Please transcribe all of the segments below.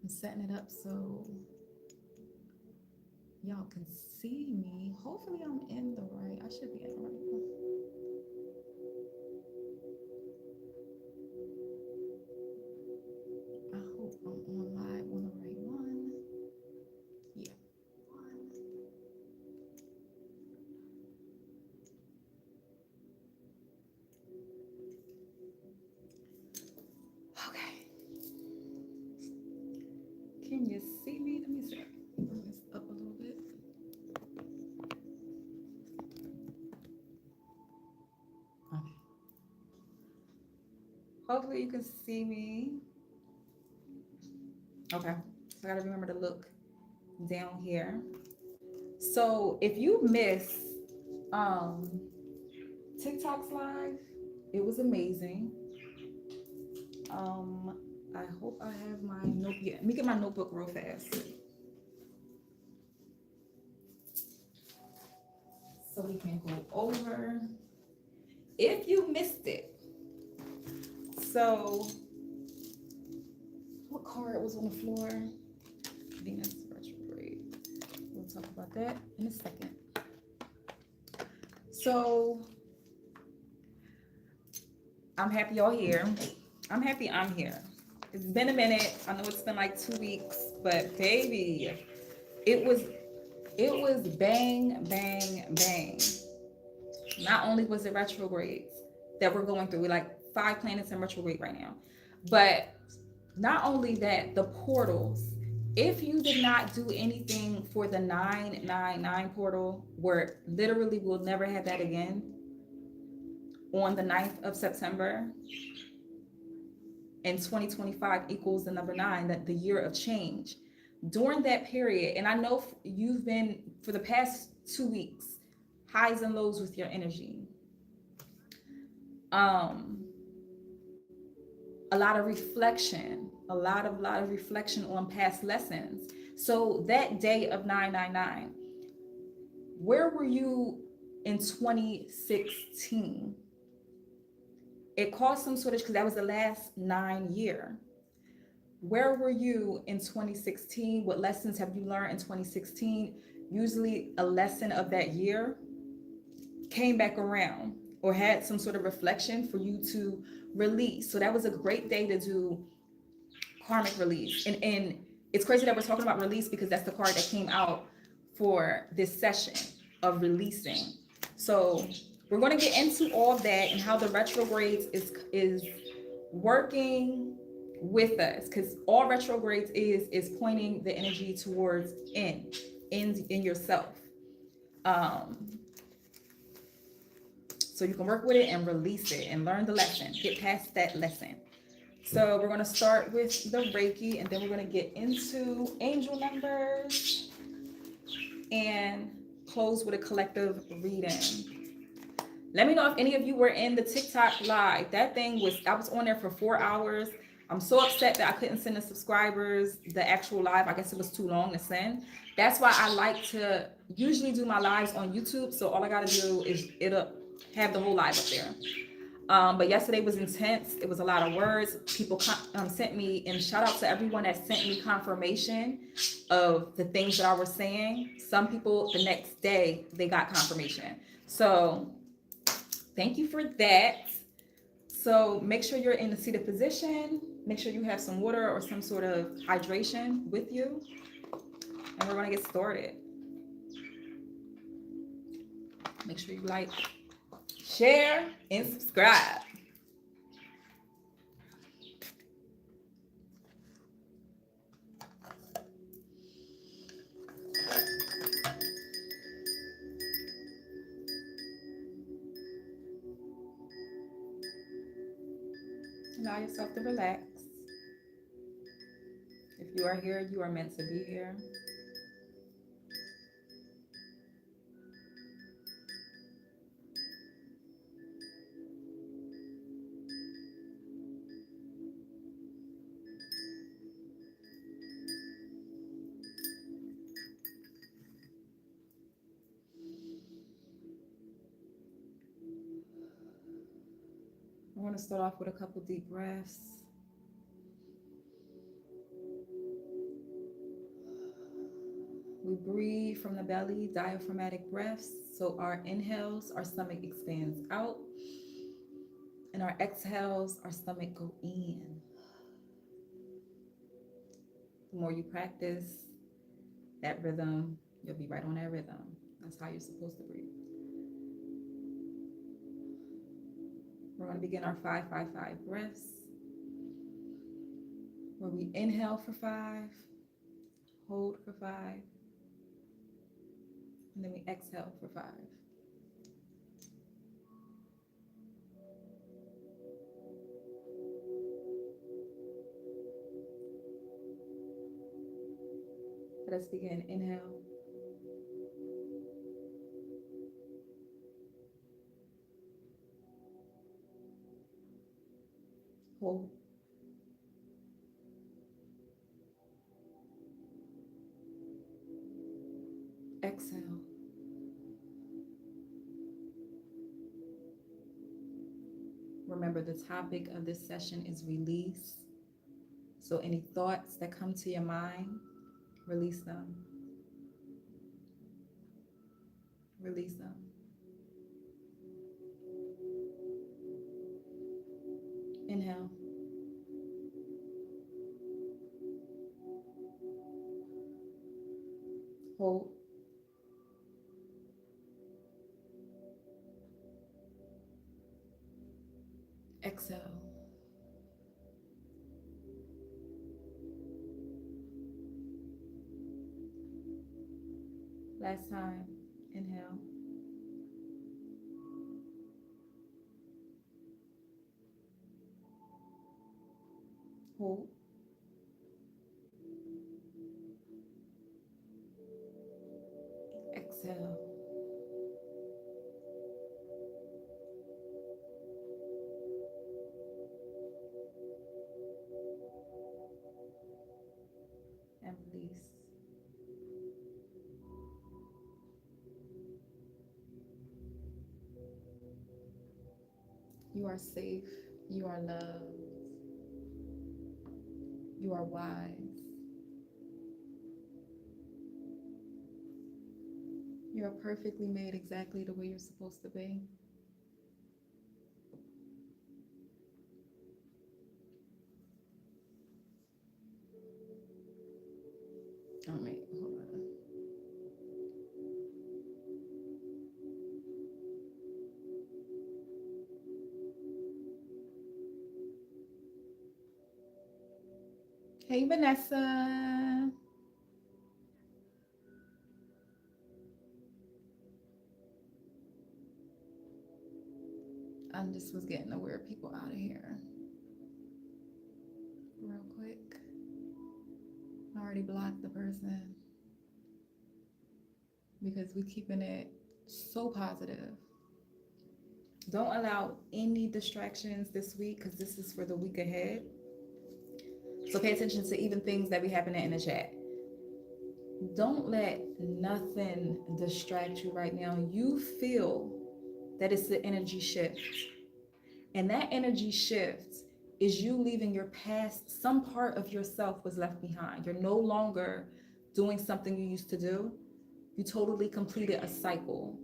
I'm setting it up so y'all can see me. Hopefully I'm in the right. I should be in the right one. I hope I'm on live on the right one. Yeah. One. Okay. Can you see me? Let me see. Bring this up a little bit. Okay. Hopefully you can see me. Okay. So I gotta remember to look down here. So if you miss um TikTok's live, it was amazing. Um, I hope I have my notebook. Yeah, let me get my notebook real fast so we can go over. If you missed it, so what card was on the floor? Venus retrograde. We'll talk about that in a second. So I'm happy y'all here. I'm happy I'm here. It's been a minute. I know it's been like 2 weeks, but baby, it was bang, bang, bang. Not only was it retrogrades that we're going through, we're like 5 planets in retrograde right now, but not only that, the portals. If you did not do anything for the 999 portal, where literally we'll never have that again, on the 9th of September, and 2025 equals the number 9, that the year of change. During that period, and I know you've been, for the past 2 weeks, highs and lows with your energy. A lot of reflection, a lot of reflection on past lessons. So that day of 999, where were you in 2016? It caused some sort of, because that was the last 9 year. Where were you in 2016? What lessons have you learned in 2016? Usually a lesson of that year came back around or had some sort of reflection for you to release. So that was a great day to do karmic release. And it's crazy that we're talking about release, because that's the card that came out for this session of releasing. So we're going to get into all that and how the retrogrades is working with us, because all retrogrades is pointing the energy towards in yourself. So you can work with it and release it and learn the lesson, get past that lesson. So we're going to start with the Reiki, and then we're going to get into angel numbers and close with a collective reading. Let me know if any of you were in the TikTok live. That thing was, I was on there for 4 hours. I'm so upset that I couldn't send the subscribers the actual live. I guess it was too long to send. That's why I like to usually do my lives on YouTube. So all I got to do is it'll have the whole live up there. But yesterday was intense. It was a lot of words. People sent me, and shout out to everyone that sent me confirmation of the things that I was saying. Some people the next day, they got confirmation. So thank you for that. So make sure you're in a seated position. Make sure you have some water or some sort of hydration with you. And we're going to get started. Make sure you like, share, and subscribe. Allow yourself to relax. If you are here, you are meant to be here. I want to start off with a couple deep breaths. We breathe from the belly, diaphragmatic breaths. So our inhales, our stomach expands out, and our exhales, our stomach go in. The more you practice that rhythm, you'll be right on that rhythm. That's how you're supposed to breathe. We're going to begin our 5-5-5 breaths, where we inhale for 5, hold for 5, and then we exhale for 5. Let us begin. Inhale. Hold. Exhale. Remember, the topic of this session is release. So any thoughts that come to your mind, release them. Release them. Inhale. Hold. Exhale. Last time. Inhale. Hold. Exhale. And release. You are safe. You are loved. You are wise. You are perfectly made exactly the way you're supposed to be. Oh, wait, hold on. Hey, Vanessa. I just was getting the weird people out of here real quick. I already blocked the person because we're keeping it so positive. Don't allow any distractions this week because this is for the week ahead. So pay attention to even things that be happening in the chat. Don't let nothing distract you right now. You feel that it's the energy shift. And that energy shift is you leaving your past. Some part of yourself was left behind. You're no longer doing something you used to do. You totally completed a cycle.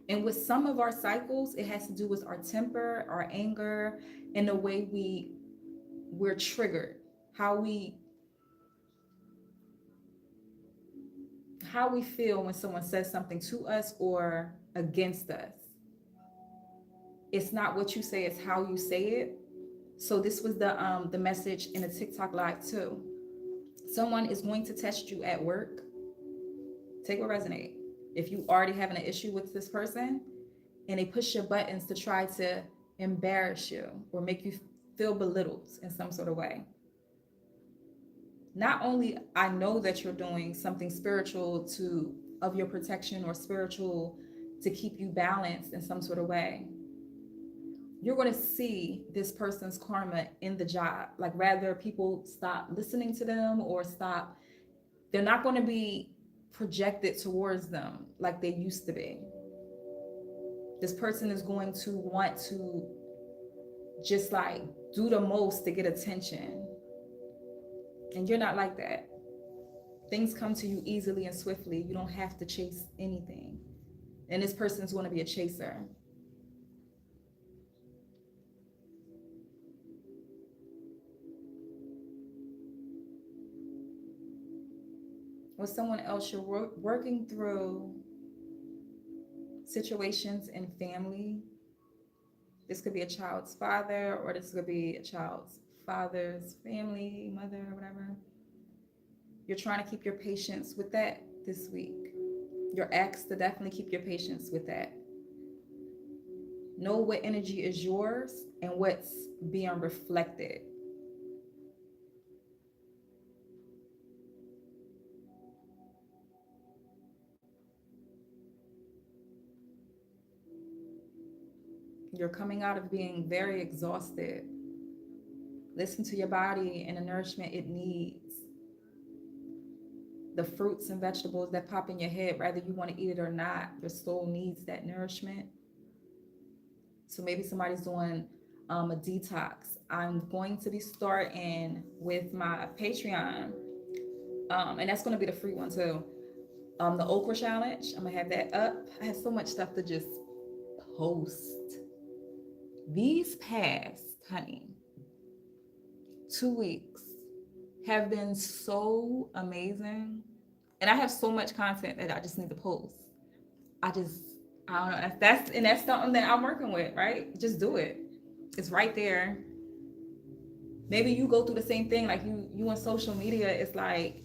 And with some of our cycles, it has to do with our temper, our anger, and the way we're triggered, how we feel when someone says something to us or against us. It's not what you say, it's how you say it. So this was the message in a TikTok live too. Someone is going to test you at work. Take what resonate. If you already having an issue with this person and they push your buttons to try to embarrass you or make you feel belittled in some sort of way. Not only I know that you're doing something spiritual of your protection or spiritual to keep you balanced in some sort of way, you're going to see this person's karma in the job. Like rather people stop listening to them or they're not going to be projected towards them like they used to be. This person is going to want to just like do the most to get attention. And you're not like that. Things come to you easily and swiftly. You don't have to chase anything. And this person's going to be a chaser. With someone else, you're working through situations in family. This could be a child's father, or this could be a child's father's family, mother, or whatever. You're trying to keep your patience with that this week. You're asked to definitely keep your patience with that. Know what energy is yours and what's being reflected. You're coming out of being very exhausted. Listen to your body and the nourishment it needs. The fruits and vegetables that pop in your head, whether you want to eat it or not, your soul needs that nourishment. So maybe somebody's doing a detox. I'm going to be starting with my Patreon, and that's going to be the free one too. The okra challenge, I'm gonna have that up. I have so much stuff to just post. These past, honey, 2 weeks have been so amazing, and I have so much content that I just need to post. I don't know. That's something that I'm working with, right? Just do it. It's right there. Maybe you go through the same thing, like you on social media. It's like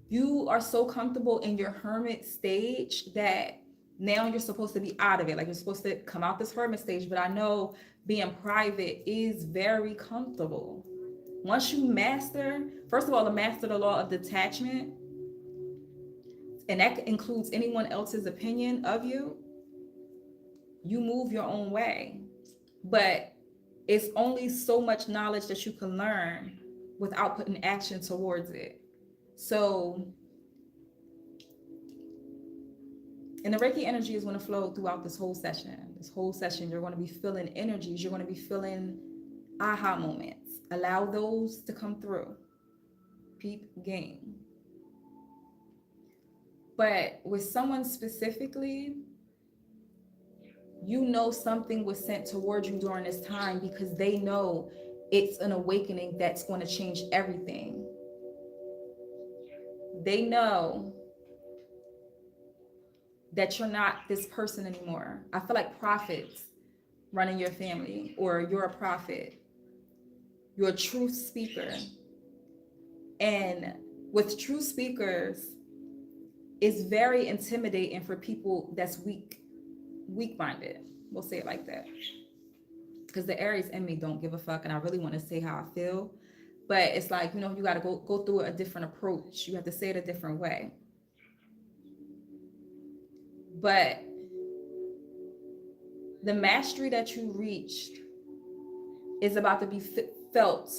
you are so comfortable in your hermit stage that now you're supposed to be out of it. Like you're supposed to come out this hermit stage. But I know being private is very comfortable. Once you master, first of all, to master the law of detachment, and that includes anyone else's opinion of you, you move your own way. But it's only so much knowledge that you can learn without putting action towards it. So, and the Reiki energy is going to flow throughout this whole session. This whole session, you're going to be feeling energies. You're going to be feeling aha moments. Allow those to come through. Peep game. But with someone specifically, you know something was sent towards you during this time because they know it's an awakening that's going to change everything. They know that you're not this person anymore. I feel like prophets running your family, or you're a prophet. You're a truth speaker. And with truth speakers, it's very intimidating for people that's weak-minded. We'll say it like that. Because the Aries in me don't give a fuck, and I really want to say how I feel. But it's like, you got to go through a different approach. You have to say it a different way. But the mastery that you reached is about to be felt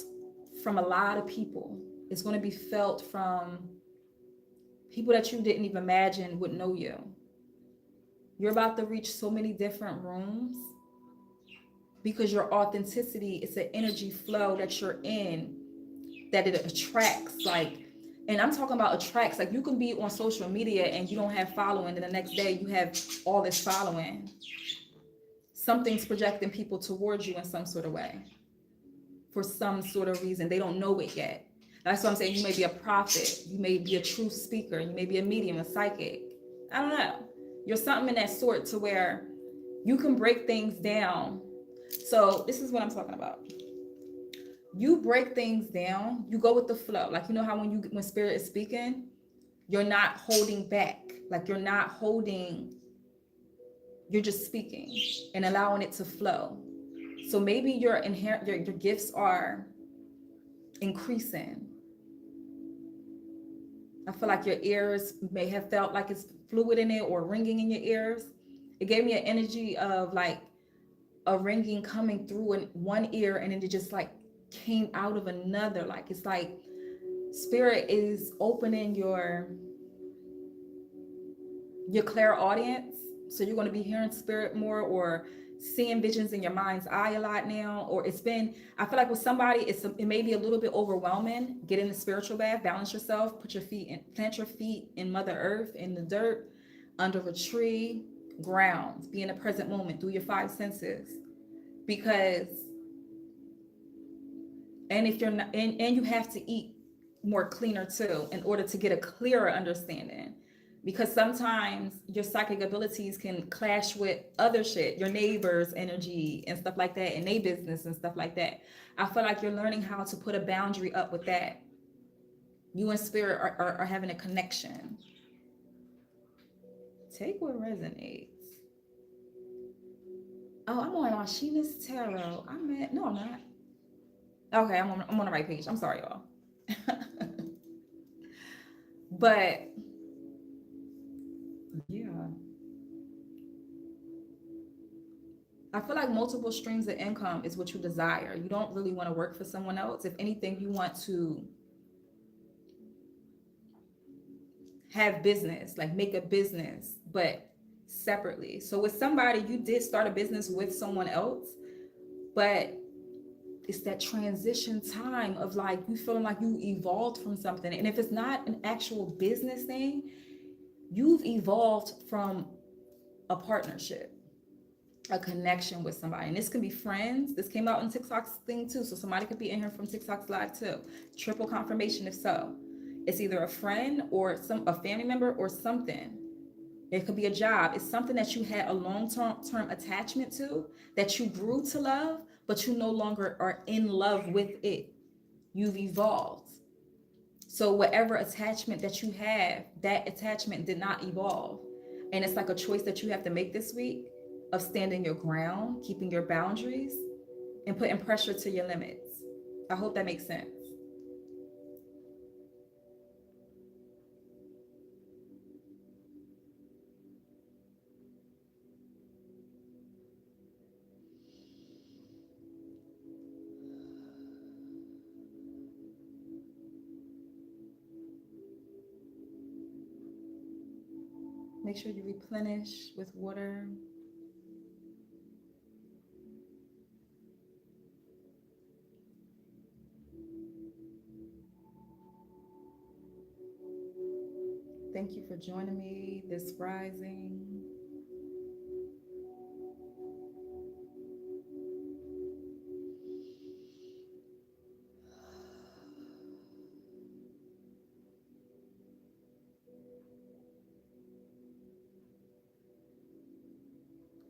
from a lot of people. It's going to be felt from people that you didn't even imagine would know you. You're about to reach so many different rooms because your authenticity is an energy flow that you're in, that it attracts. And I'm talking about attracts. Like you can be on social media and you don't have following, and the next day you have all this following. Something's projecting people towards you in some sort of way. For some sort of reason. They don't know it yet. That's what I'm saying. You may be a prophet. You may be a truth speaker. You may be a medium, a psychic. I don't know. You're something in that sort to where you can break things down. So this is what I'm talking about. You break things down. You go with the flow. Like, how when spirit is speaking, you're not holding back. Like you're not holding, you're just speaking and allowing it to flow. So maybe your gifts are increasing. I feel like your ears may have felt like it's fluid in it or ringing in your ears. It gave me an energy of like a ringing coming through in one ear and then it just like came out of another. Like it's like spirit is opening your clairaudience. So you're going to be hearing spirit more, or seeing visions in your mind's eye a lot now, or it's been, I feel like with somebody, it may be a little bit overwhelming. Get in the spiritual bath, balance yourself, plant your feet in Mother Earth, in the dirt, under a tree, ground, be in the present moment, do your five senses. Because, and if you're not, and you have to eat more cleaner too, in order to get a clearer understanding. Because sometimes your psychic abilities can clash with other shit, your neighbor's energy and stuff like that, and their business and stuff like that. I feel like you're learning how to put a boundary up with that. You and spirit are having a connection. Take what resonates. Oh, I'm on Sheena's Tarot. No, I'm not. Okay, I'm on the right page. I'm sorry, y'all. But yeah, I feel like multiple streams of income is what you desire. You don't really want to work for someone else. If anything, you want to have business, like make a business, but separately. So with somebody, you did start a business with someone else, but it's that transition time of like you feeling like you evolved from something. And if it's not an actual business thing, you've evolved from a partnership, a connection with somebody. And this can be friends. This came out in TikTok's thing too. So somebody could be in here from TikTok's live too. Triple confirmation if so. It's either a friend or a family member or something. It could be a job. It's something that you had a long-term attachment to, that you grew to love, but you no longer are in love with it. You've evolved. So whatever attachment that you have, that attachment did not evolve. And it's like a choice that you have to make this week of standing your ground, keeping your boundaries, and putting pressure to your limits. I hope that makes sense. Make sure you replenish with water. Thank you for joining me this rising.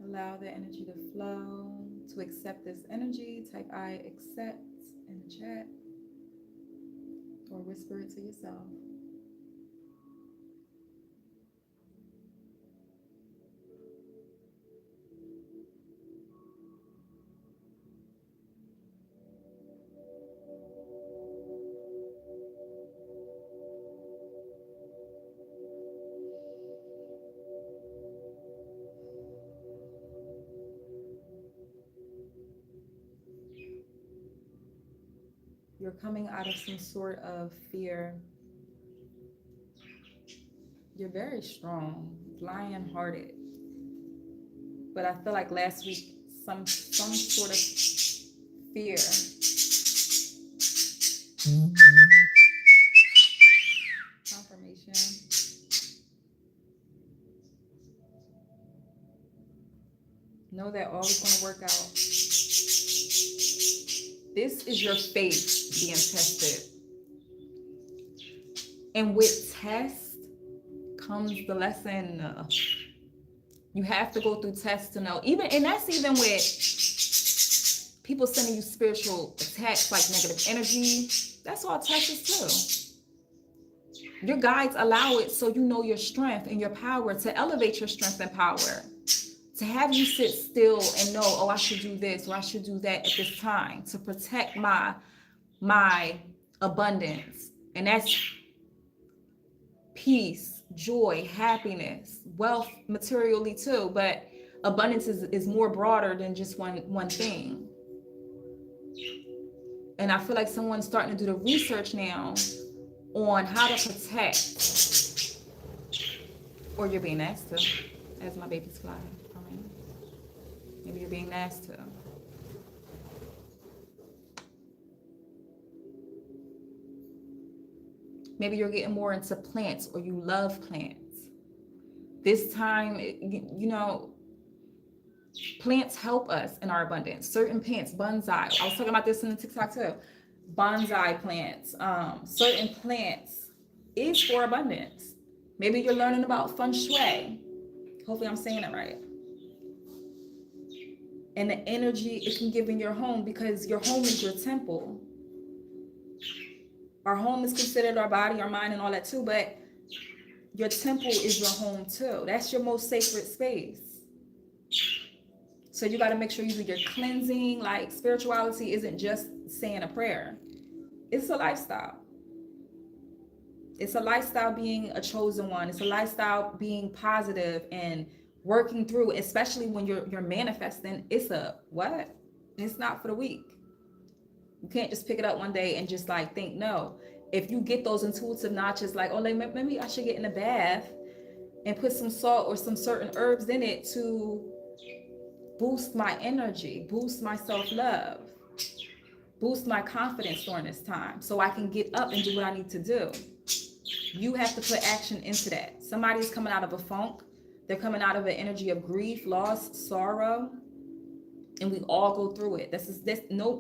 Allow the energy to flow. To accept this energy, type I accept in the chat or whisper it to yourself. You're coming out of some sort of fear. You're very strong, lion-hearted. But I feel like last week, some sort of fear. Confirmation. Know that all is going to work out. This is your faith being tested. And with test comes the lesson. You have to go through tests to know. And that's even with people sending you spiritual attacks like negative energy. That's all tests too. Your guides allow it so you know your strength and your power, to elevate your strength and power. To have you sit still and know, oh, I should do this or I should do that at this time to protect my abundance. And that's peace, joy, happiness, wealth materially too. But abundance is more broader than just one thing. And I feel like someone's starting to do the research now on how to protect, or you're being asked to, as my baby's fly. Maybe you're being asked to. Maybe you're getting more into plants, or you love plants. This time, you know, plants help us in our abundance. Certain plants, bonsai. I was talking about this in the TikTok too. Bonsai plants. Certain plants is for abundance. Maybe you're learning about feng shui. Hopefully I'm saying it right. And the energy it can give in your home, because your home is your temple. Our home is considered our body, our mind, and all that too, but your temple is your home too. That's your most sacred space. So you got to make sure you do your cleansing. Like, spirituality isn't just saying a prayer. It's a lifestyle. It's a lifestyle being a chosen one. It's a lifestyle being positive and working through, especially when you're manifesting. It's a what? It's not for the weak. You can't just pick it up one day and just like think, no. If you get those intuitive notches, like, oh, maybe I should get in a bath and put some salt or some certain herbs in it to boost my energy, boost my self-love, boost my confidence during this time, so I can get up and do what I need to do. You have to put action into that. Somebody's coming out of a funk. They're coming out of an energy of grief, loss, sorrow. And we all go through it.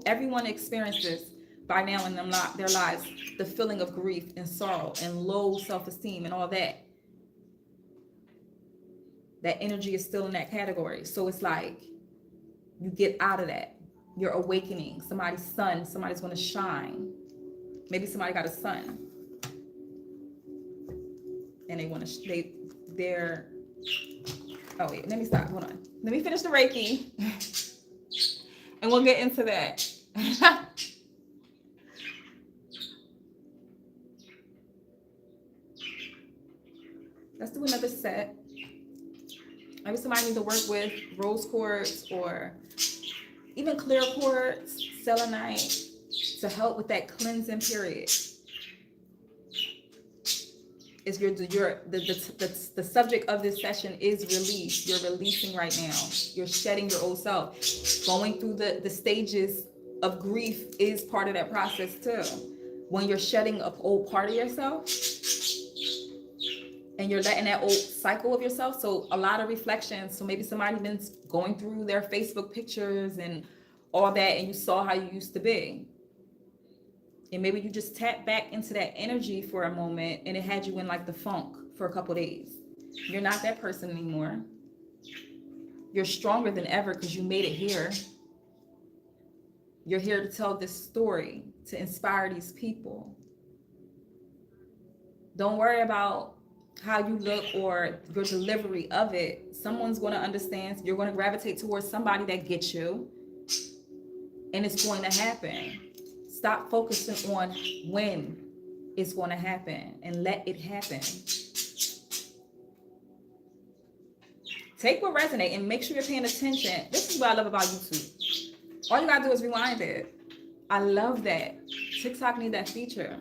Everyone experiences by now in their lives the feeling of grief and sorrow and low self-esteem and all that. That energy is still in that category. So it's like you get out of that. You're awakening. Somebody's going to shine. Maybe somebody got a son and they're oh wait, let me stop. Hold on. Let me finish the Reiki. And we'll get into that. Let's do another set. Maybe somebody needs to work with rose quartz or even clear quartz, selenite, to help with that cleansing period. Is the subject of this session is release. You're releasing right now. You're shedding your old self. Going through the stages of grief is part of that process too. When you're shedding an old part of yourself and you're letting that old cycle of yourself. So a lot of reflections. So maybe somebody's been going through their Facebook pictures and all that, and you saw how you used to be. And maybe you just tap back into that energy for a moment and it had you in like the funk for a couple of days. You're not that person anymore. You're stronger than ever because you made it here. You're here to tell this story, to inspire these people. Don't worry about how you look or your delivery of it. Someone's going to understand. You're going to gravitate towards somebody that gets you. And it's going to happen. Stop focusing on when it's going to happen and let it happen. Take what resonates and make sure you're paying attention. This is what I love about YouTube. All you got to do is rewind it. I love that. TikTok need that feature.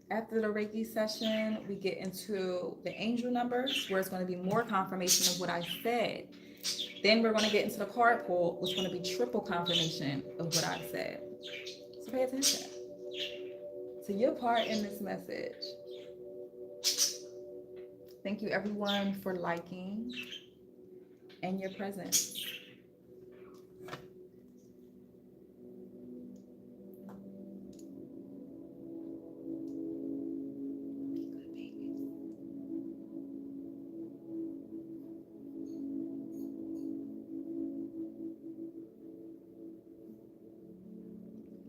After the Reiki session, we get into the angel numbers, where it's going to be more confirmation of what I said. Then we're going to get into the card pull, which is going to be triple confirmation of what I said. So pay attention to your part in this message. Thank you everyone for liking and your presence.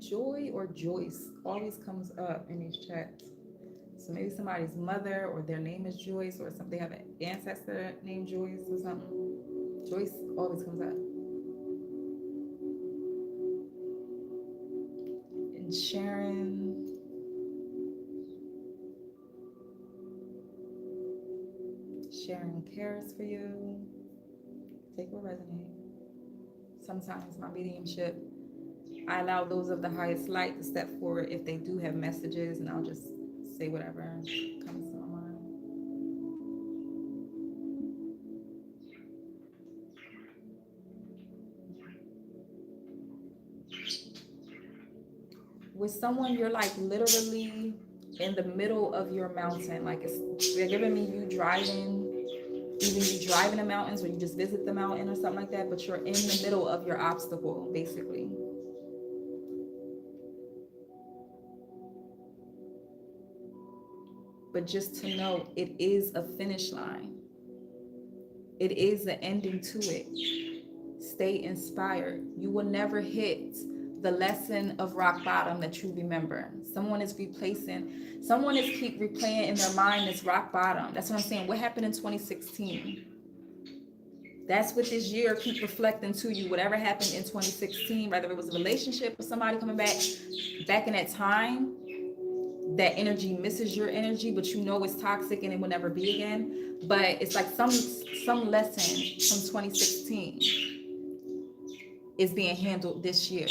Joy or Joyce always comes up in these chats. So maybe somebody's mother or their name is Joyce, or something, they have an ancestor named Joyce or something. Joyce always comes up. And Sharon. Sharon cares for you. Take what resonates. Sometimes my mediumship, I allow those of the highest light to step forward if they do have messages, and I'll just say whatever comes to my mind. With someone, you're like literally in the middle of your mountain. Like they're giving me you driving, even you drive in the mountains or you just visit the mountain or something like that, but you're in the middle of your obstacle, basically. But just to know, it is a finish line. It is the ending to it. Stay inspired. You will never hit the lesson of rock bottom that you remember. Someone is keep replaying in their mind this rock bottom. That's what I'm saying. What happened in 2016? That's what this year keep reflecting to you. Whatever happened in 2016, whether it was a relationship with somebody coming back in that time, that energy misses your energy, but you know it's toxic and it will never be again. But it's like some lesson from 2016 is being handled this year.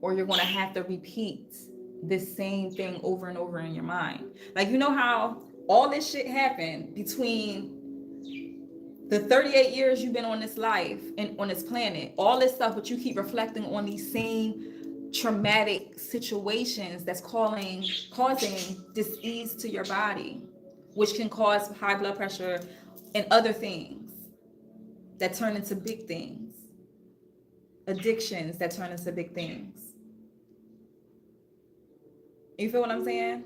Or you're going to have to repeat this same thing over and over in your mind. Like, you know how all this shit happened between the 38 years you've been on this life and on this planet, all this stuff, but you keep reflecting on these same traumatic situations that's causing dis-ease to your body, which can cause high blood pressure and other things that turn into big things, addictions that turn into big things. You feel what I'm saying?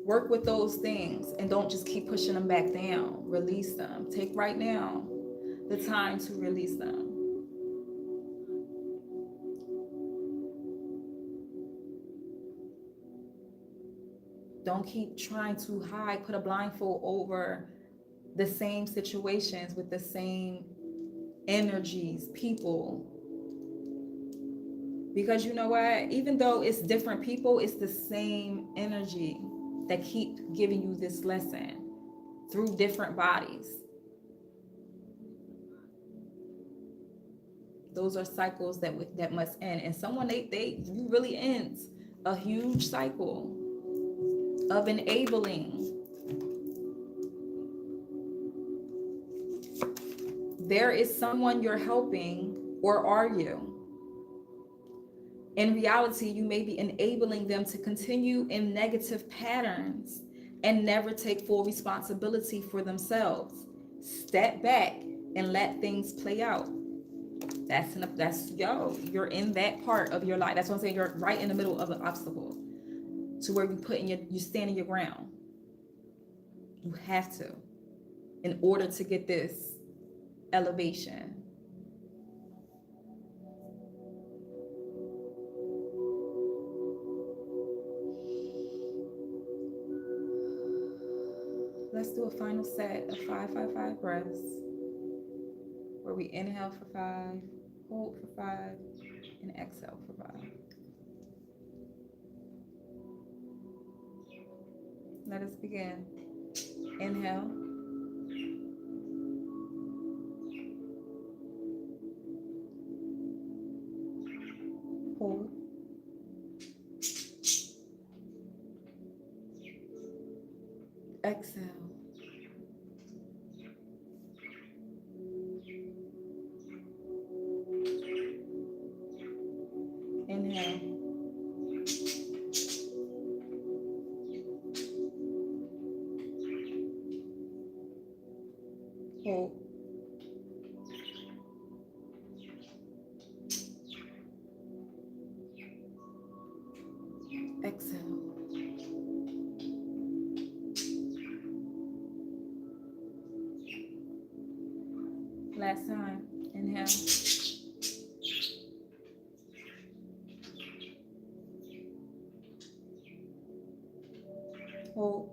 Work with those things and don't just keep pushing them back down. Release them. Take right now the time to release them. Don't keep trying to hide, put a blindfold over the same situations with the same energies, people. Because you know what? Even though it's different people, it's the same energy that keep giving you this lesson through different bodies. Those are cycles that must end. And someone you really end a huge cycle of enabling. There is someone you're helping, or are you? In reality, you may be enabling them to continue in negative patterns and never take full responsibility for themselves. Step back and let things play out. You're in that part of your life. That's what I'm saying. You're right in the middle of an obstacle to where you stand in your ground. You have to, in order to get this elevation. Let's do a final set of 5-5-5 breaths, where we inhale for 5, hold for 5, and exhale for 5. Let us begin. Inhale. Hold. Exhale. Inhale. Hold. Exhale. Last time. Inhale. Hold.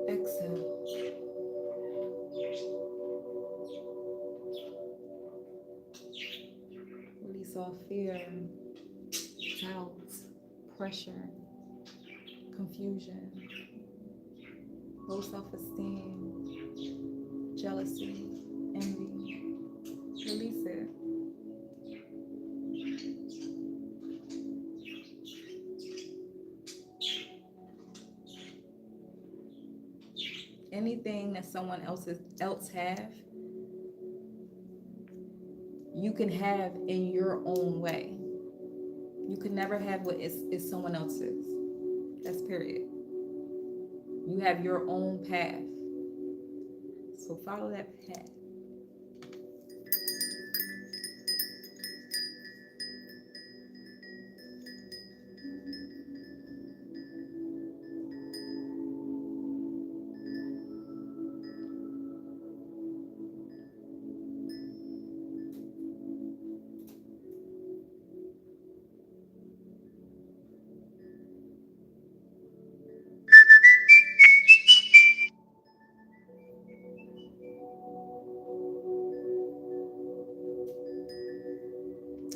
Exhale. Release all fear, doubt, pressure, confusion. low self-esteem, jealousy, envy. Release it. Anything that someone else have, you can have in your own way. You can never have what is someone else's. That's period. You have your own path. So follow that path.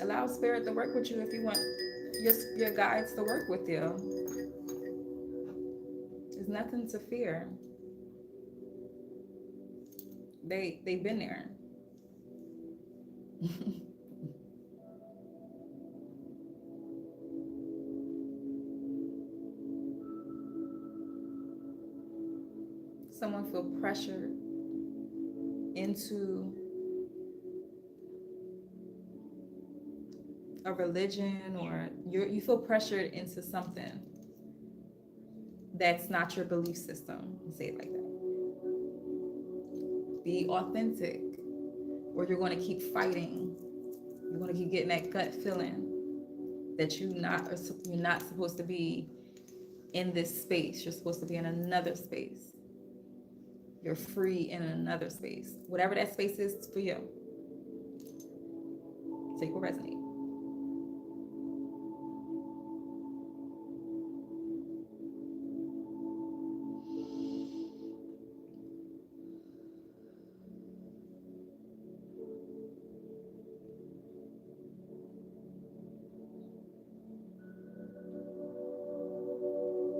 Allow spirit to work with you if you want your guides to work with you. There's nothing to fear. They've been there. Someone feel pressured into a religion, or you feel pressured into something that's not your belief system. Say it like that. Be authentic, or you're going to keep fighting. You're going to keep getting that gut feeling that you're not supposed to be in this space. You're supposed to be in another space. You're free in another space. Whatever that space is for you. Take what resonates.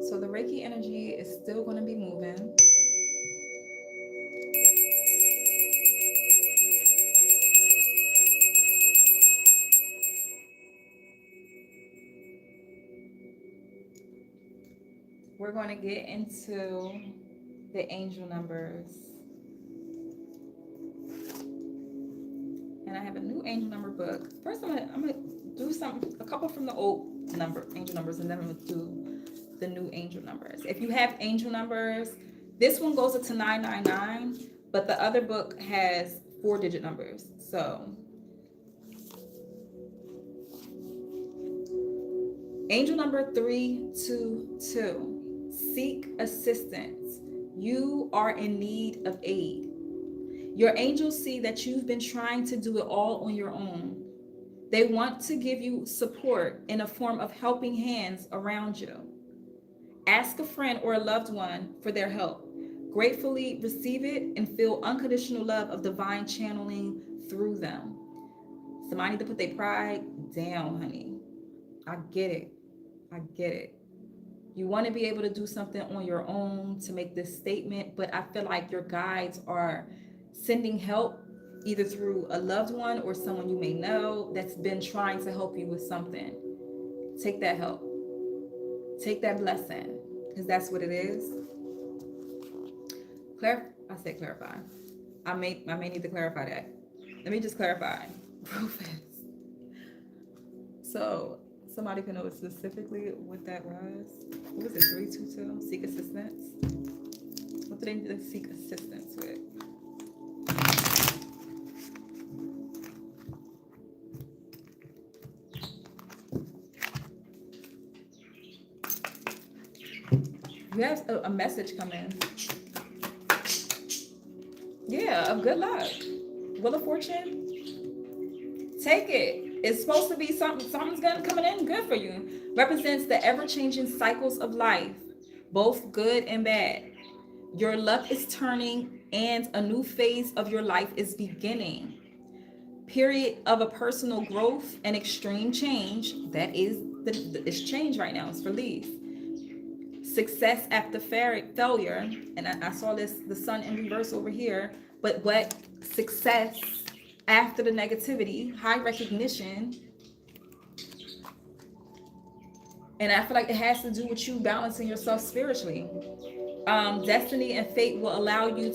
So the Reiki energy is still going to be moving. We're going to get into the angel numbers. And I have a new angel number book. First, I'm gonna do a couple from the old angel numbers, and then I'm gonna do the new angel numbers. If you have angel numbers, this one goes up to 999, but the other book has 4-digit numbers. So angel number 322. Seek assistance. You are in need of aid. Your angels see that you've been trying to do it all on your own. They want to give you support in a form of helping hands around you. Ask a friend or a loved one for their help. Gratefully receive it and feel unconditional love of divine channeling through them. Somebody need to put their pride down, honey. I get it. I get it. You want to be able to do something on your own to make this statement, but I feel like your guides are sending help either through a loved one or someone you may know that's been trying to help you with something. Take that help. Take that blessing, because that's what it is. I said clarify. I may need to clarify that. Let me just clarify real fast. So somebody can know specifically what that was. What was it? 322? Seek assistance. What do they need to seek assistance with? You have a message coming. Yeah, of good luck. Wheel of Fortune. Take it. It's supposed to be something's coming in good for you. Represents the ever-changing cycles of life, both good and bad. Your luck is turning and a new phase of your life is beginning. Period of a personal growth and extreme change. That is it's change right now. It's release. success after failure, and I saw this, the sun in reverse over here, but what success after the negativity, high recognition, and I feel like it has to do with you balancing yourself spiritually. Destiny and fate will allow you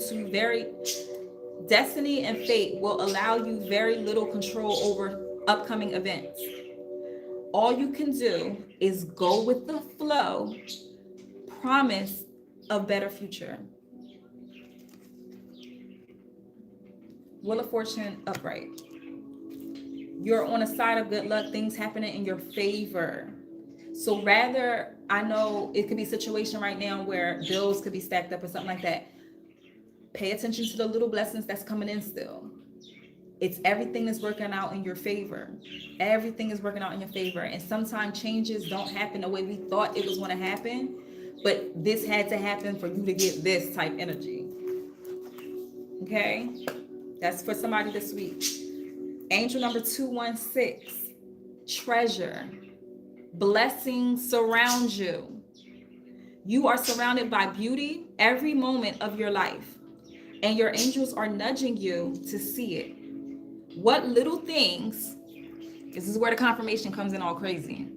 very little control over upcoming events. All you can do is go with the flow, promise a better future. Wheel of Fortune upright. You're on a side of good luck, things happening in your favor. So rather, I know it could be a situation right now where bills could be stacked up or something like that. Pay attention to the little blessings that's coming in still. It's everything is working out in your favor. Everything is working out in your favor. And sometimes changes don't happen the way we thought it was going to happen. But this had to happen for you to get this type energy. Okay? That's for somebody this week. Angel number 216. Treasure. Blessings surround you. You are surrounded by beauty every moment of your life. And your angels are nudging you to see it. What little things, this is where the confirmation comes in all crazy.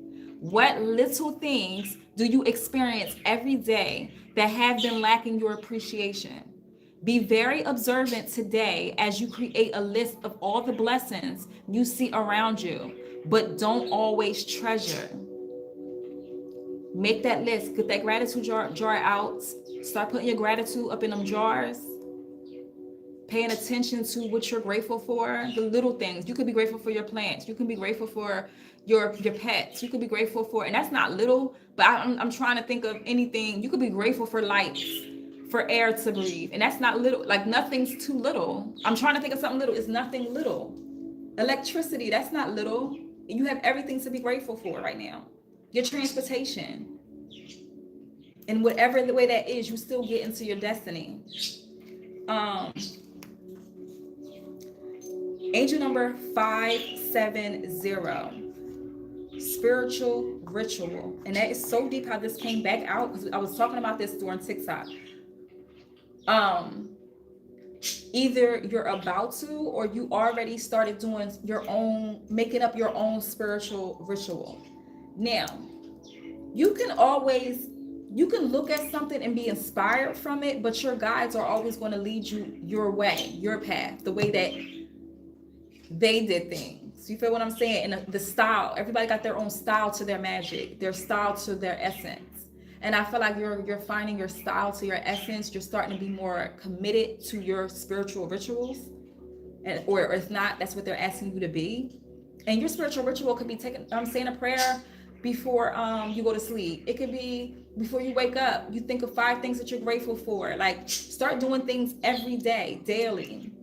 What little things do you experience every day that have been lacking your appreciation? Be very observant today as you create a list of all the blessings you see around you, but don't always treasure. Make that list, get that gratitude jar out, start putting your gratitude up in them jars. Paying attention to what you're grateful for, the little things. You could be grateful for your plants. You can be grateful for your pets. You could be grateful for, and that's not little, but I'm trying to think of anything. You could be grateful for lights, for air to breathe, and that's not little. Like nothing's too little. I'm trying to think of something little. It's nothing little. Electricity, that's not little. You have everything to be grateful for right now. Your transportation, and whatever the way that is, you still get into your destiny. Angel number 570, spiritual ritual. And that is so deep how this came back out, because I was talking about this during TikTok. Either you're about to, or you already started doing your own, making up your own spiritual ritual. Now, you can look at something and be inspired from it, but your guides are always going to lead you your way, your path, the way that they did things. You feel what I'm saying? And the style, everybody got their own style to their magic, their style to their essence. And I feel like you're finding your style to your essence. You're starting to be more committed to your spiritual rituals. Or if not, that's what they're asking you to be. And your spiritual ritual could be saying a prayer before you go to sleep. It could be before you wake up. You think of 5 things that you're grateful for. Like, start doing things every day, daily.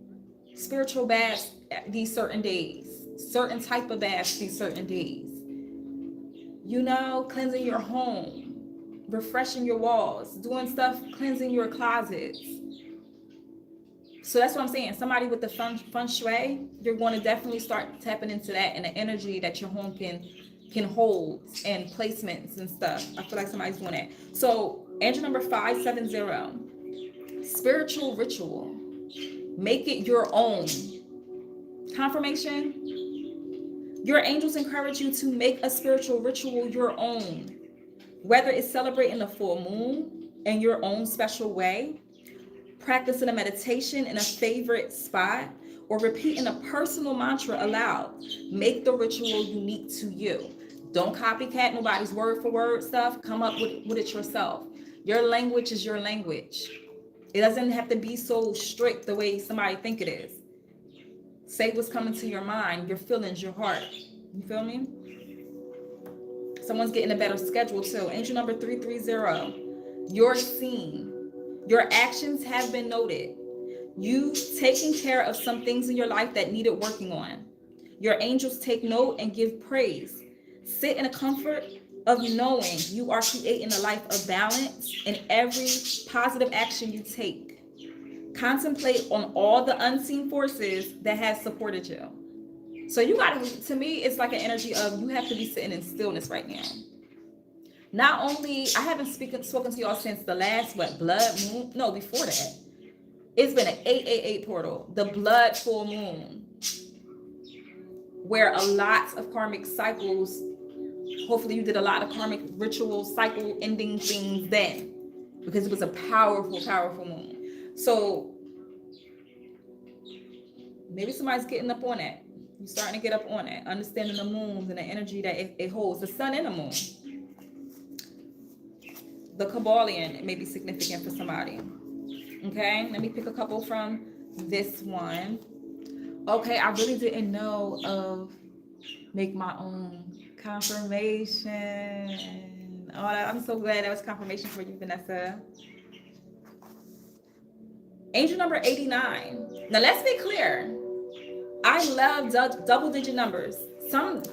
Spiritual baths these certain days, certain type of baths these certain days. You know, cleansing your home, refreshing your walls, doing stuff, cleansing your closets. So that's what I'm saying. Somebody with the feng shui, you're going to definitely start tapping into that and the energy that your home can hold, and placements and stuff. I feel like somebody's doing that. So angel number 570, spiritual ritual. Make it your own. Confirmation. Your angels encourage you to make a spiritual ritual your own. Whether it's celebrating the full moon in your own special way, practicing a meditation in a favorite spot, or repeating a personal mantra aloud. Make the ritual unique to you. Don't copycat nobody's word for word stuff. Come up with it yourself. Your language is your language. It doesn't have to be so strict the way somebody think it is. Say what's coming to your mind, your feelings, your heart. You feel me? Someone's getting a better schedule too. Angel number 330. You're seen. Your actions have been noted. You've taken care of some things in your life that needed working on. Your angels take note and give praise. Sit in the comfort of knowing you are creating a life of balance in every positive action you take. Contemplate on all the unseen forces that have supported you. So you got to me, it's like an energy of you have to be sitting in stillness right now. Not only, I haven't spoken to y'all since the last, blood moon? No, before that. It's been an 888 portal, the blood full moon, where a lot of karmic cycles, hopefully you did a lot of karmic ritual cycle ending things then, because it was a powerful, powerful moon. So maybe somebody's getting up on that. You're starting to get up on it, understanding the moons and the energy that it holds, the sun and the moon. The Kabbalion may be significant for somebody. Okay, let me pick a couple from this one. Okay, I really didn't know of make my own confirmation. Oh, I'm so glad that was confirmation for you, Vanessa. Angel number 89. Now let's be clear. I love double digit numbers.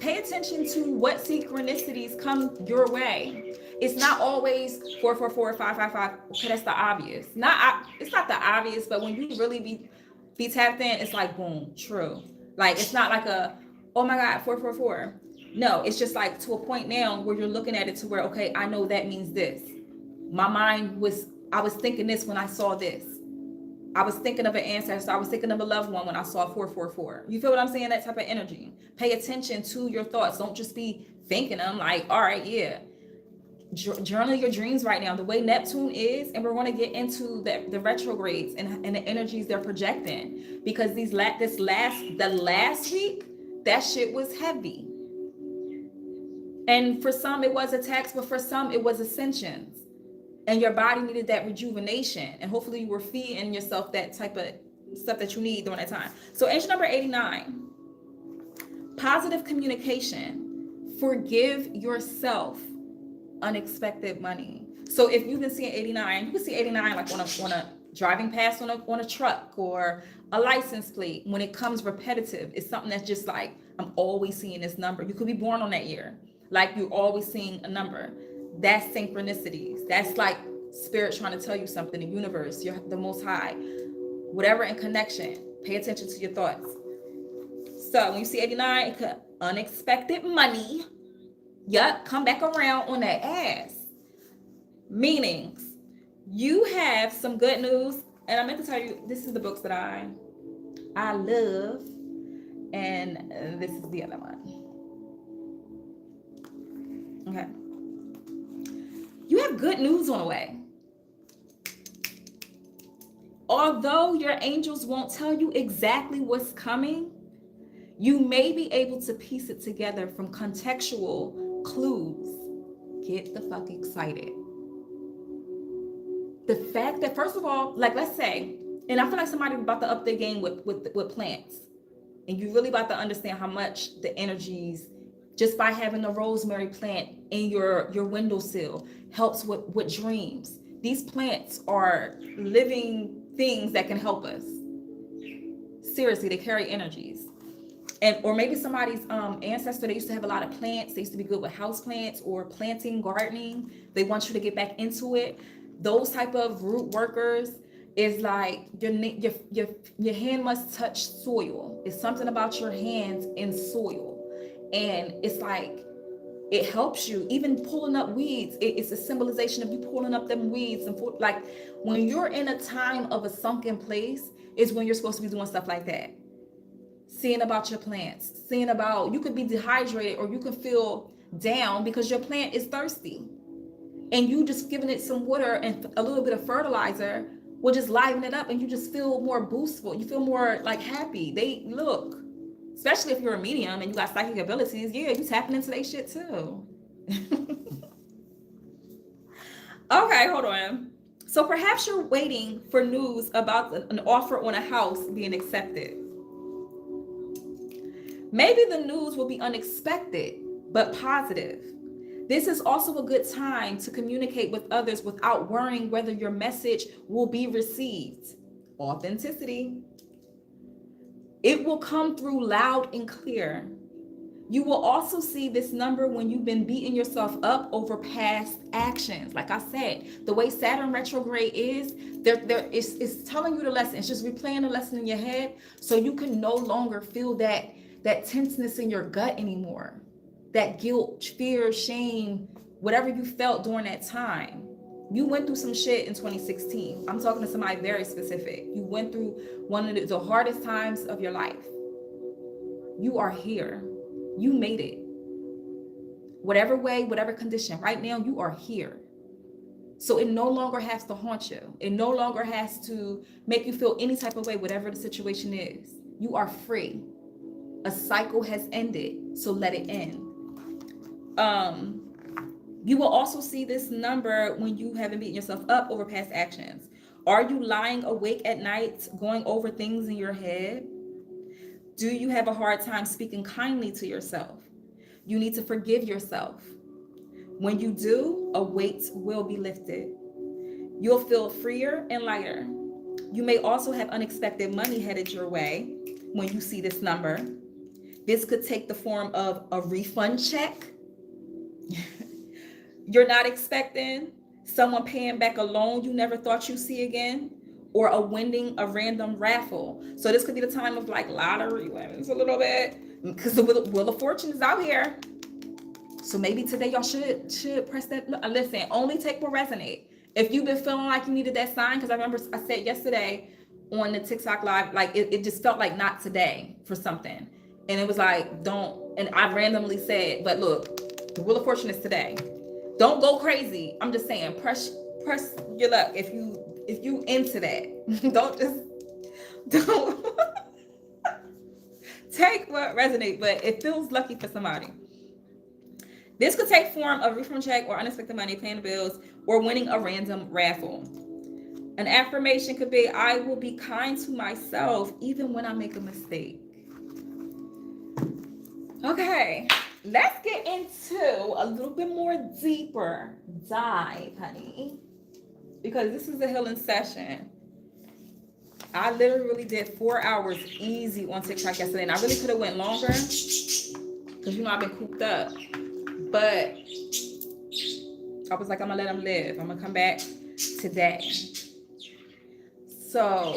Pay attention to what synchronicities come your way. It's not always 444, 555. Okay, that's the obvious. It's not the obvious, but when you really be tapped in, it's like boom, true. Like it's not like a, oh my God, 444. No, it's just like to a point now where you're looking at it to where, okay, I know that means this. My mind I was thinking this when I saw this. I was thinking of an ancestor. I was thinking of a loved one when I saw 444. You feel what I'm saying? That type of energy. Pay attention to your thoughts. Don't just be thinking them like, all right, yeah. Journal your dreams right now. The way Neptune is, and we're going to get into the retrogrades and the energies they're projecting, because the last week, that shit was heavy. And for some it was attacks, but for some it was ascensions. And your body needed that rejuvenation. And hopefully you were feeding yourself that type of stuff that you need during that time. So angel number 89, positive communication. Forgive yourself unexpected money. So if you've been seeing 89, you can see 89 like on a driving past on a truck or a license plate. When it comes repetitive, it's something that's just like, I'm always seeing this number. You could be born on that year. Like you're always seeing a number. That's synchronicities. That's like spirit trying to tell you something, the universe, the most high, whatever in connection. Pay attention to your thoughts. So when you see 89, it could unexpected money. Yup, come back around on that ass. Meanings, you have some good news. And I meant to tell you, this is the books that I love. And this is the other one. Okay. You have good news on the way. Although your angels won't tell you exactly what's coming, you may be able to piece it together from contextual clues. Get the fuck excited. The fact that, first of all, like let's say, and I feel like somebody about to up their game with plants, and you really about to understand how much the energies, just by having a rosemary plant in your windowsill, helps with dreams. These plants are living things that can help us. Seriously, they carry energies. Or maybe somebody's ancestor, they used to have a lot of plants. They used to be good with house plants or planting, gardening. They want you to get back into it. Those type of root workers is like your hand must touch soil. It's something about your hands in soil. And it's like, it helps you even pulling up weeds. It's a symbolization of you pulling up them weeds. And like when you're in a time of a sunken place is when you're supposed to be doing stuff like that. Seeing about your plants, seeing about, you could be dehydrated or you can feel down because your plant is thirsty. And you just giving it some water and a little bit of fertilizer will just liven it up and you just feel more boostful. You feel more like happy. They look, especially if you're a medium and you got psychic abilities, yeah, you tapping into their shit too. Okay, hold on. So perhaps you're waiting for news about an offer on a house being accepted. Maybe the news will be unexpected, but positive. This is also a good time to communicate with others without worrying whether your message will be received. Authenticity. It will come through loud and clear. You will also see this number when you've been beating yourself up over past actions. Like I said, the way Saturn retrograde is, it's telling you the lesson. It's just replaying the lesson in your head so you can no longer feel that tenseness in your gut anymore. that guilt, fear, shame, whatever you felt during that time. You went through some shit in 2016. I'm talking to somebody very specific. You went through one of the hardest times of your life. You are here. You made it. Whatever way, whatever condition, right now you are here. So it no longer has to haunt you. It no longer has to make you feel any type of way, whatever the situation is. You are free. A cycle has ended, so let it end. You will also see this number when you haven't beaten yourself up over past actions. Are you lying awake at night, going over things in your head? Do you have a hard time speaking kindly to yourself? You need to forgive yourself. When you do, a weight will be lifted. You'll feel freer and lighter. You may also have unexpected money headed your way when you see this number. This could take the form of a refund check you're not expecting, someone paying back a loan you never thought you'd see again, or a winning a random raffle. So this could be the time of like lottery winnings a little bit, because the wheel of fortune is out here. So maybe today y'all should press that. Listen, only take what resonate. If you've been feeling like you needed that sign, because I remember I said yesterday on the TikTok live, like it just felt like not today for something. And it was like, don't, and I randomly said, but look, the wheel of fortune is today. Don't go crazy. I'm just saying, press your luck if you into that. don't take what resonate, but it feels lucky for somebody. This could take form of refund check or unexpected money, paying the bills, or winning a random raffle. An affirmation could be, I will be kind to myself even when I make a mistake. Okay, let's get into a little bit more deeper dive, honey, because this is a healing session. I literally did 4 hours easy on TikTok yesterday, and I really could have went longer because, you know, I've been cooped up. But I was like, I'm gonna let them live. I'm gonna come back today. So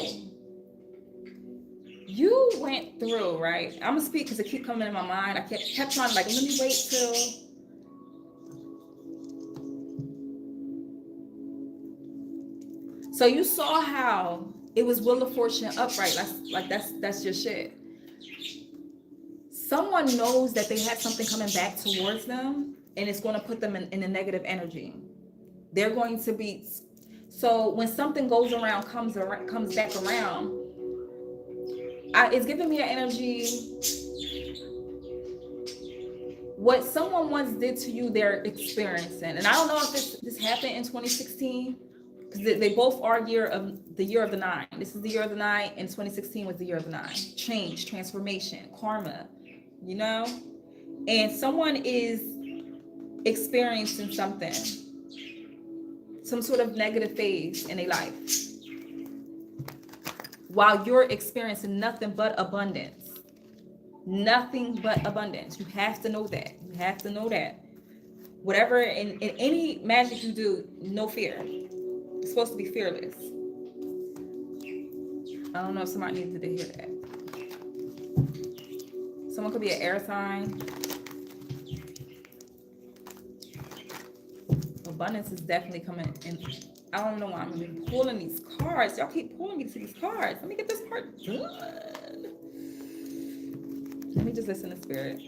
you went through, right? I'm gonna speak because it keep coming in my mind. I kept trying to like, let me wait till. So you saw how it was Wheel of Fortune upright. That's your shit. Someone knows that they have something coming back towards them, and it's going to put them in a negative energy. They're going to be, so when something goes around, comes back around, it's giving me an energy. What someone once did to you, they're experiencing. And I don't know if this happened in 2016, because they both are the year of the 9. This is the year of the 9, and 2016 was the year of the 9. Change, transformation, karma, you know? And someone is experiencing something, some sort of negative phase in their life, while you're experiencing nothing but abundance. Nothing but abundance. You have to know that. You have to know that. Whatever, in any magic you do, no fear. It's supposed to be fearless. I don't know if somebody needed to hear that. Someone could be an air sign. Abundance is definitely coming in. I don't know why I'm even pulling these cards. Y'all keep pulling me to these cards. Let me get this part done. Let me just listen to spirit.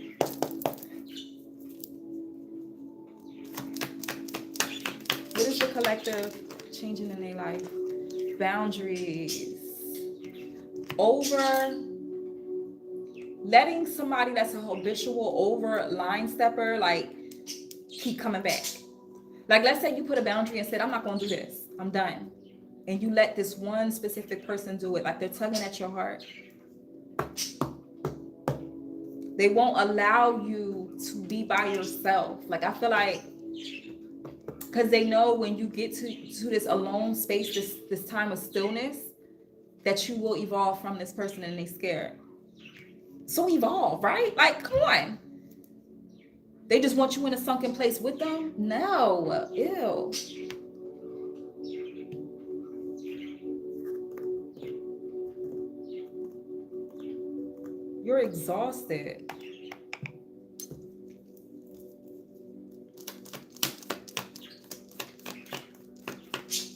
What is the collective changing in their life? Boundaries. Over letting somebody that's a habitual over line stepper, like, keep coming back. Like, let's say you put a boundary and said, I'm not going to do this. I'm done. And you let this one specific person do it. Like, they're tugging at your heart. They won't allow you to be by yourself. Like, I feel like, because they know when you get to this alone space, this time of stillness, that you will evolve from this person, and they scared. So evolve, right? Like, come on. They just want you in a sunken place with them? No. Ew. You're exhausted.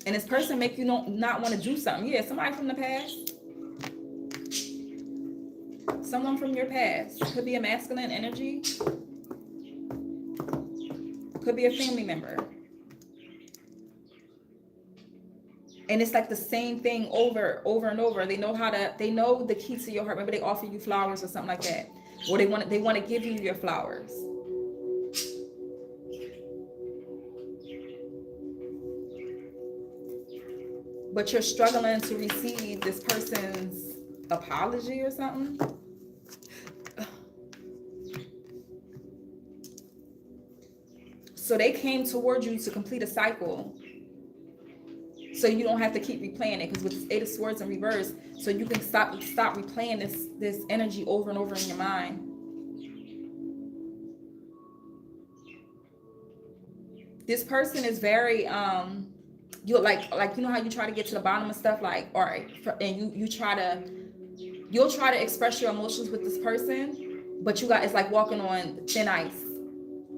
And this person make you not want to do something. Yeah, somebody from the past. Someone from your past. Could be a masculine energy. Could be a family member. And it's like the same thing over and over. They know the key to your heart. Maybe they offer you flowers or something like that. Or they want to give you your flowers. But you're struggling to receive this person's apology or something. So they came toward you to complete a cycle. So you don't have to keep replaying it, because with this 8 of Swords in reverse, so you can stop replaying this energy over and over in your mind. This person is very you like you know how you try to get to the bottom of stuff, like, all right, and you'll try to express your emotions with this person, but it's like walking on thin ice.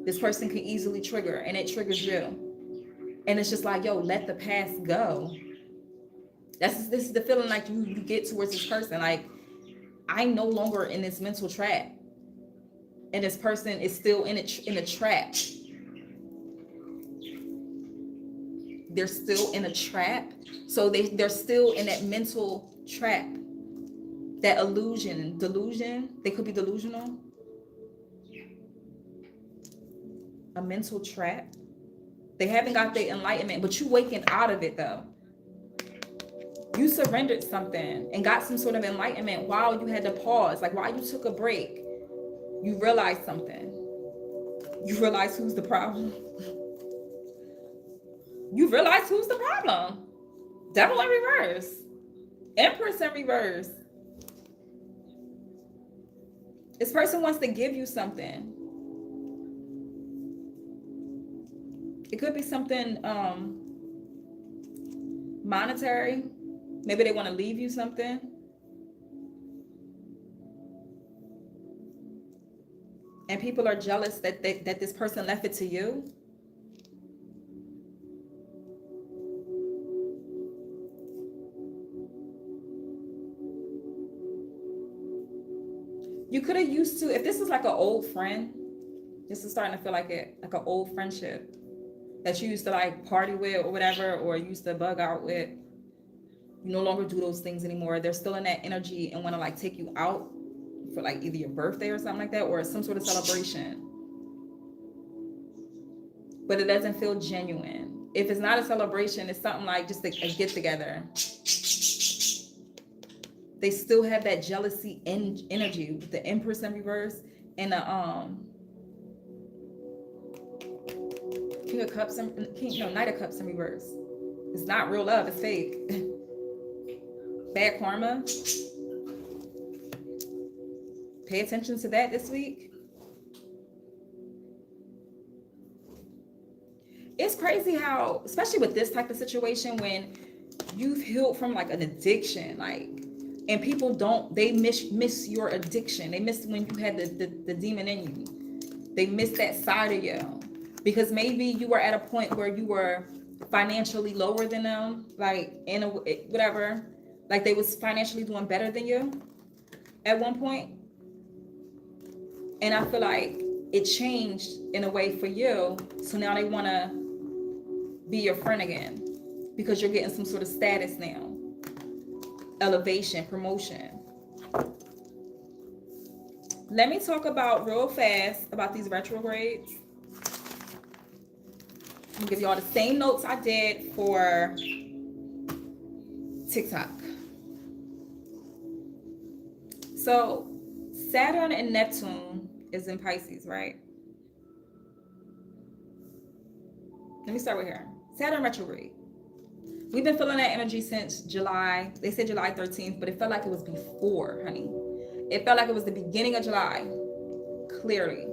This person can easily trigger, and it triggers you. And it's just like, yo, let the past go. This is the feeling like you get towards this person. Like, I'm no longer in this mental trap. And this person is still in a trap. They're still in a trap. So they're still in that mental trap. That delusion. They could be delusional. A mental trap. They haven't got the enlightenment, but you waking out of it though. You surrendered something and got some sort of enlightenment while you had to pause. Like, while you took a break, you realized something. You realize who's the problem. You realize who's the problem. Devil in reverse. Empress in reverse. This person wants to give you something. It could be something monetary. Maybe they want to leave you something. And people are jealous that this person left it to you. You could have used to, if this is like an old friend, this is starting to feel like an old friendship that you used to like party with or whatever, or used to bug out with. You no longer do those things anymore. They're still in that energy and want to like take you out for like either your birthday or something like that, or some sort of celebration. But it doesn't feel genuine. If it's not a celebration, it's something like just a get together. They still have that jealousy energy with the Empress in reverse and the Knight of Cups in reverse. It's not real love, it's fake. Bad karma. Pay attention to that this week. It's crazy how, especially with this type of situation, when you've healed from like an addiction, like, and people they miss your addiction. They miss when you had the demon in you. They miss that side of you. Because maybe you were at a point where you were financially lower than them, like in a whatever, like they was financially doing better than you at one point. And I feel like it changed in a way for you. So now they want to be your friend again because you're getting some sort of status now. Elevation, promotion. Let me talk about real fast about these retrogrades. I'm gonna give y'all the same notes I did for TikTok. So Saturn and Neptune is in Pisces, right? Let me start with here. Saturn retrograde. We've been feeling that energy since July. They said July 13th, but it felt like it was before, honey. It felt like it was the beginning of July. Clearly.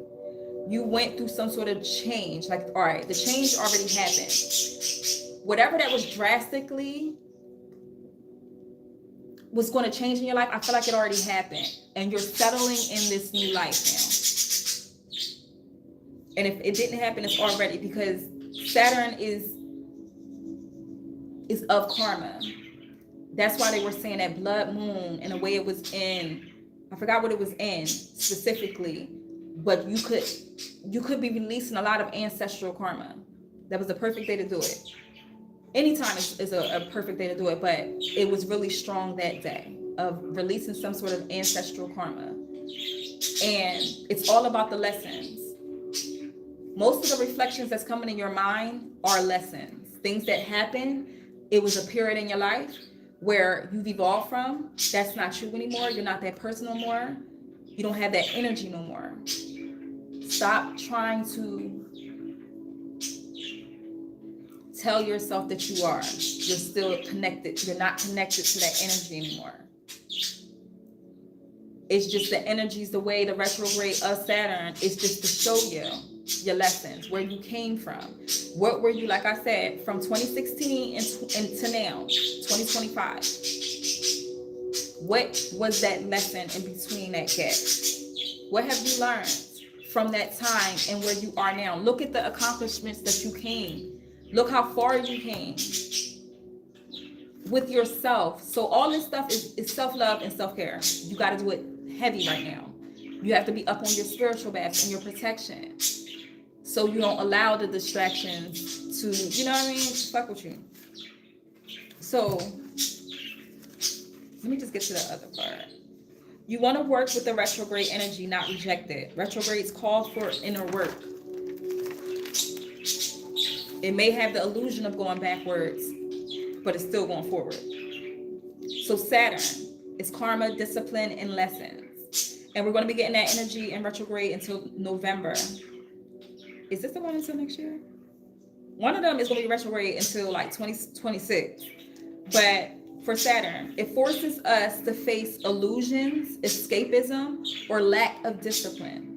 You went through some sort of change. Like, all right, the change already happened. Whatever that was drastically was going to change in your life, I feel like it already happened. And you're settling in this new life now. And if it didn't happen, it's already, because Saturn is is of karma. That's why they were saying that blood moon and the way it was in, I forgot what it was in specifically, but you could be releasing a lot of ancestral karma. That was the perfect day to do it. Anytime is a perfect day to do it, but it was really strong that day of releasing some sort of ancestral karma. And it's all about the lessons. Most of the reflections that's coming in your mind are lessons. Things that happen, it was a period in your life where you've evolved from. That's not you anymore. You're not that person no more. You don't have that energy no more. Stop trying to tell yourself that you are. You're still connected. You're not connected to that energy anymore. It's just the energies, the way the retrograde of Saturn is just to show you your lessons, where you came from. What were you, like I said, from 2016 to now, 2025? What was that lesson in between that gap? What have you learned from that time and where you are now? Look at the accomplishments that you came. Look how far you came with yourself. So all this stuff is self-love and self-care. You got to do it heavy right now. You have to be up on your spiritual baths and your protection, so you don't allow the distractions to, you know what I mean, fuck with you. So let me just get to the other part. You want to work with the retrograde energy, not reject it. Retrogrades call for inner work. It may have the illusion of going backwards, but it's still going forward. So Saturn is karma, discipline, and lessons. And we're going to be getting that energy in retrograde until November. Is this the one until next year? One of them is going to be retrograde until like 2026. But for Saturn, it forces us to face illusions, escapism, or lack of discipline.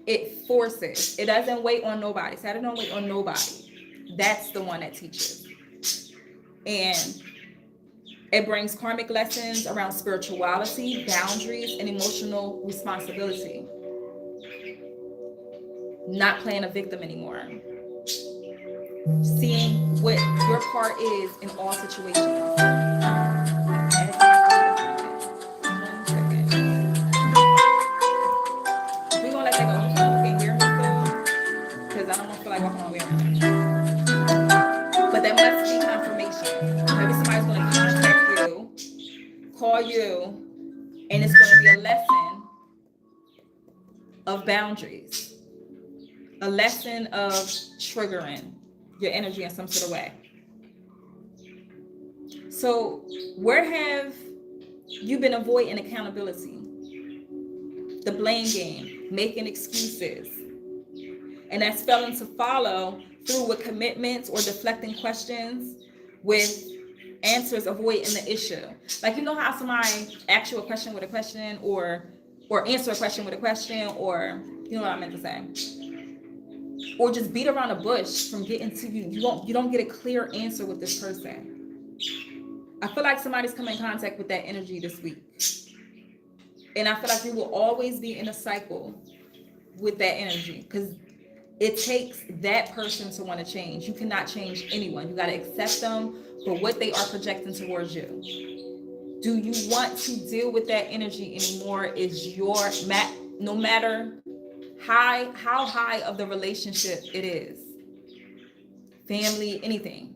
It forces. It doesn't wait on nobody. Saturn don't wait on nobody. That's the one that teaches. And it brings karmic lessons around spirituality, boundaries, and emotional responsibility. Not playing a victim anymore. Seeing what your part is in all situations. We're gonna let that go. You can hear me still, because I don't want to feel like walking all the way around. But that must be confirmation. Maybe somebody's gonna contact you, call you, and it's gonna be a lesson of boundaries. A lesson of triggering your energy in some sort of way. So where have you been avoiding accountability? The blame game, making excuses. And that's failing to follow through with commitments or deflecting questions with answers avoiding the issue. Like, you know how somebody asks you a question with a question, or answer a question with a question, or you know what I meant to say. Or just beat around the bush from getting to you. You don't get a clear answer with this person. I feel like somebody's come in contact with that energy this week. And I feel like we will always be in a cycle with that energy, because it takes that person to want to change. You cannot change anyone. You got to accept them for what they are projecting towards you. Do you want to deal with that energy anymore? Is your no matter how high of the relationship it is, family, anything,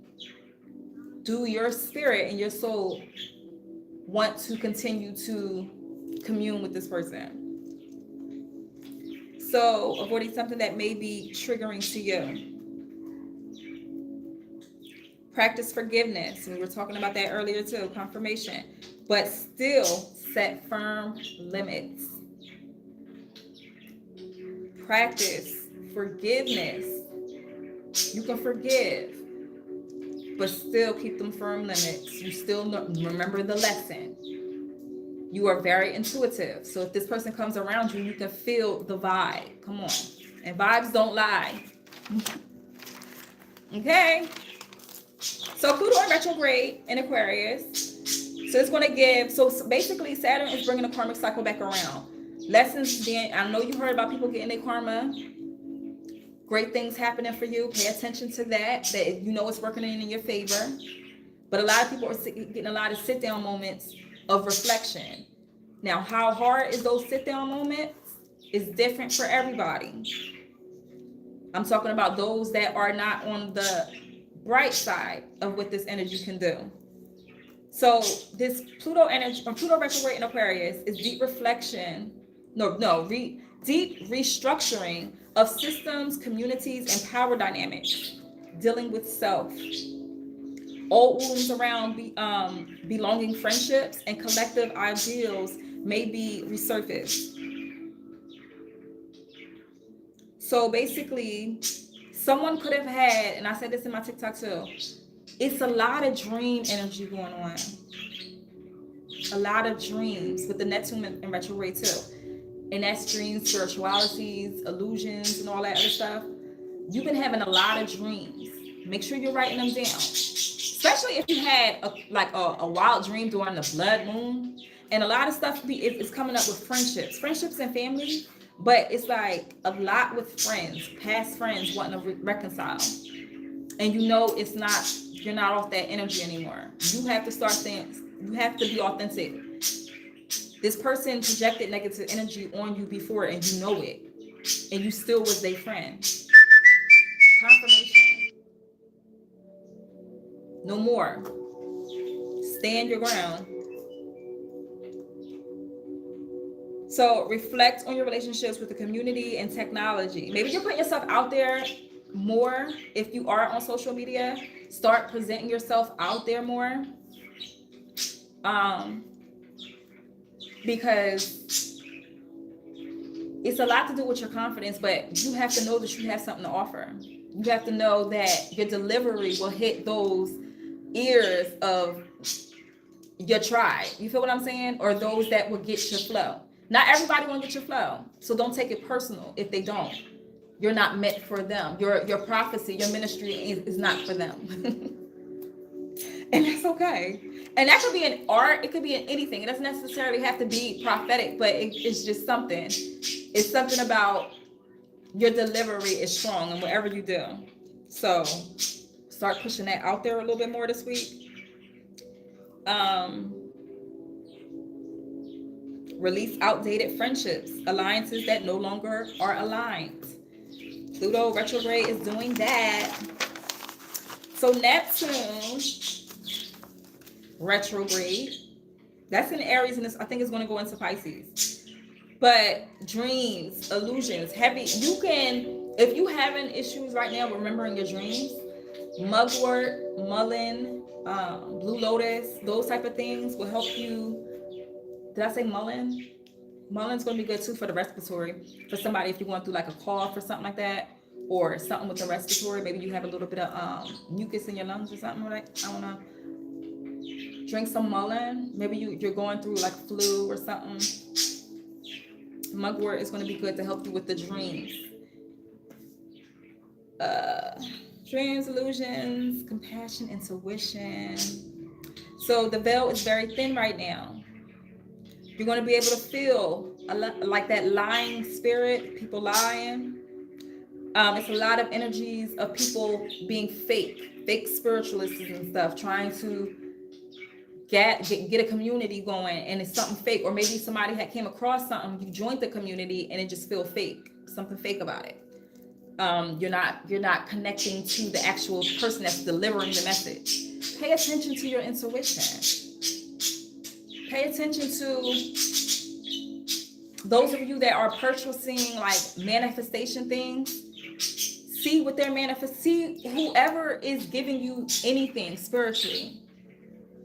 do your spirit and your soul want to continue to commune with this person? So avoiding something that may be triggering to you. Practice forgiveness. We were talking about that earlier too, confirmation, but still set firm limits. Practice forgiveness. You can forgive, but still keep them firm limits. You still remember the lesson. You are very intuitive. So if this person comes around you, you can feel the vibe. Come on. And vibes don't lie. Okay. So Pluto in retrograde in Aquarius. So it's going to give, so basically Saturn is bringing the karmic cycle back around. Lessons being, I know you heard about people getting their karma great things happening for you. Pay attention to that you know it's working in your favor. But a lot of people are getting a lot of sit-down moments of reflection. Now, how hard is those sit-down moments is different for everybody. I'm talking about those that are not on the bright side of what this energy can do. So this Pluto energy, Pluto retrograde in Aquarius is deep reflection. Deep restructuring of systems, communities, and power dynamics, dealing with self. Old wounds around belonging, friendships, and collective ideals may be resurfaced. So basically, someone could have had, and I said this in my TikTok too, it's a lot of dream energy going on. A lot of dreams with the Neptune in retrograde too. And that's dreams, spiritualities, illusions, and all that other stuff. You've been having a lot of dreams. Make sure you're writing them down. Especially if you had a wild dream during the blood moon. And a lot of stuff is coming up with friendships and family. But it's like a lot with friends, past friends wanting to reconcile. And you know you're not off that energy anymore. You have to start saying, you have to be authentic. This person projected negative energy on you before and you know it. And you still was their friend. Confirmation. No more. Stand your ground. So reflect on your relationships with the community and technology. Maybe you're putting yourself out there more. If you are on social media, start presenting yourself out there more. Because it's a lot to do with your confidence, but you have to know that you have something to offer. You have to know that your delivery will hit those ears of your tribe. You feel what I'm saying? Or those that will get your flow. Not everybody will get your flow. So don't take it personal if they don't. You're not meant for them. Your prophecy, your ministry is not for them. And that's okay. And that could be in art. It could be in anything. It doesn't necessarily have to be prophetic, but it's just something. It's something about your delivery is strong in whatever you do. So start pushing that out there a little bit more this week. Release outdated friendships, alliances that no longer are aligned. Pluto retrograde is doing that. So Neptune retrograde, that's in Aries, and I think it's going to go into Pisces. But dreams, illusions, heavy. You can, if you having issues right now remembering your dreams, mugwort, mullein, blue lotus, those type of things will help you. Did I say mullein? Mullin's going to be good too for the respiratory. For somebody, if you're going through like a cough or something like that, or something with the respiratory, maybe you have a little bit of mucus in your lungs or something like that. I don't know. Drink some mullein. Maybe you're going through like flu or something. Mugwort is going to be good to help you with the dreams. Dreams, illusions, compassion, intuition. So the veil is very thin right now. You're going to be able to feel like that lying spirit, people lying. It's a lot of energies of people being fake spiritualists and stuff, trying to get a community going, and it's something fake. Or maybe somebody had came across something, you joined the community, and it just feels fake, something fake about it. You're not connecting to the actual person that's delivering the message. Pay attention to your intuition. Pay attention to those of you that are purchasing like manifestation things. See what they're see whoever is giving you anything spiritually.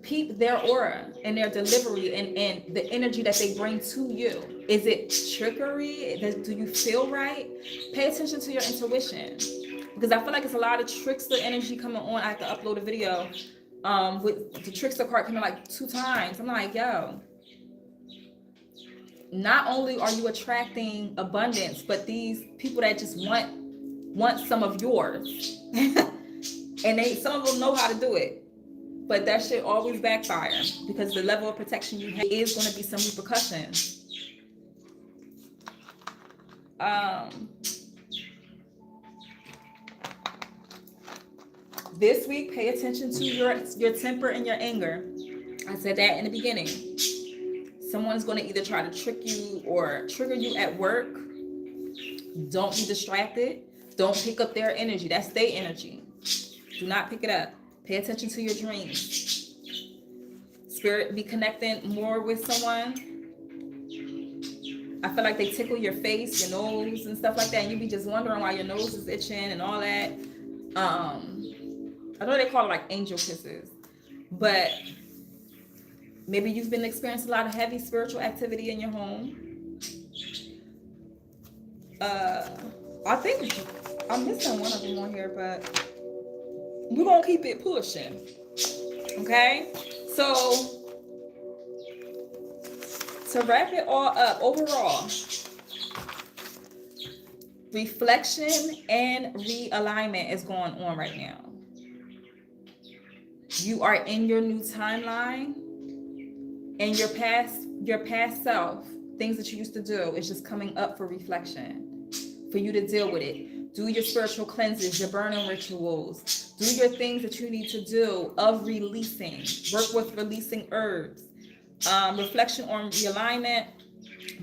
Peep their aura and their delivery and the energy that they bring to you. Is it trickery? Do you feel right? Pay attention to your intuition. Because I feel like it's a lot of trickster energy coming on. I have to upload a video with the trickster card coming like 2 times. I'm like, yo, not only are you attracting abundance, but these people that just want some of yours. And some of them know how to do it. But that shit always backfire because the level of protection you have is going to be some repercussions. This week, pay attention to your temper and your anger. I said that in the beginning. Someone's going to either try to trick you or trigger you at work. Don't be distracted. Don't pick up their energy. That's their energy. Do not pick it up. Pay attention to your dreams. Spirit, be connecting more with someone. I feel like they tickle your face, your nose, and stuff like that. And you be just wondering why your nose is itching and all that. I know they call it like angel kisses. But maybe you've been experiencing a lot of heavy spiritual activity in your home. I think I'm missing one of them on here, but we're going to keep it pushing. Okay? So, to wrap it all up, overall, reflection and realignment is going on right now. You are in your new timeline, and your past self, things that you used to do, is just coming up for reflection, for you to deal with it. Do your spiritual cleanses, your burning rituals. Do your things that you need to do of releasing. Work with releasing herbs. Reflection on realignment,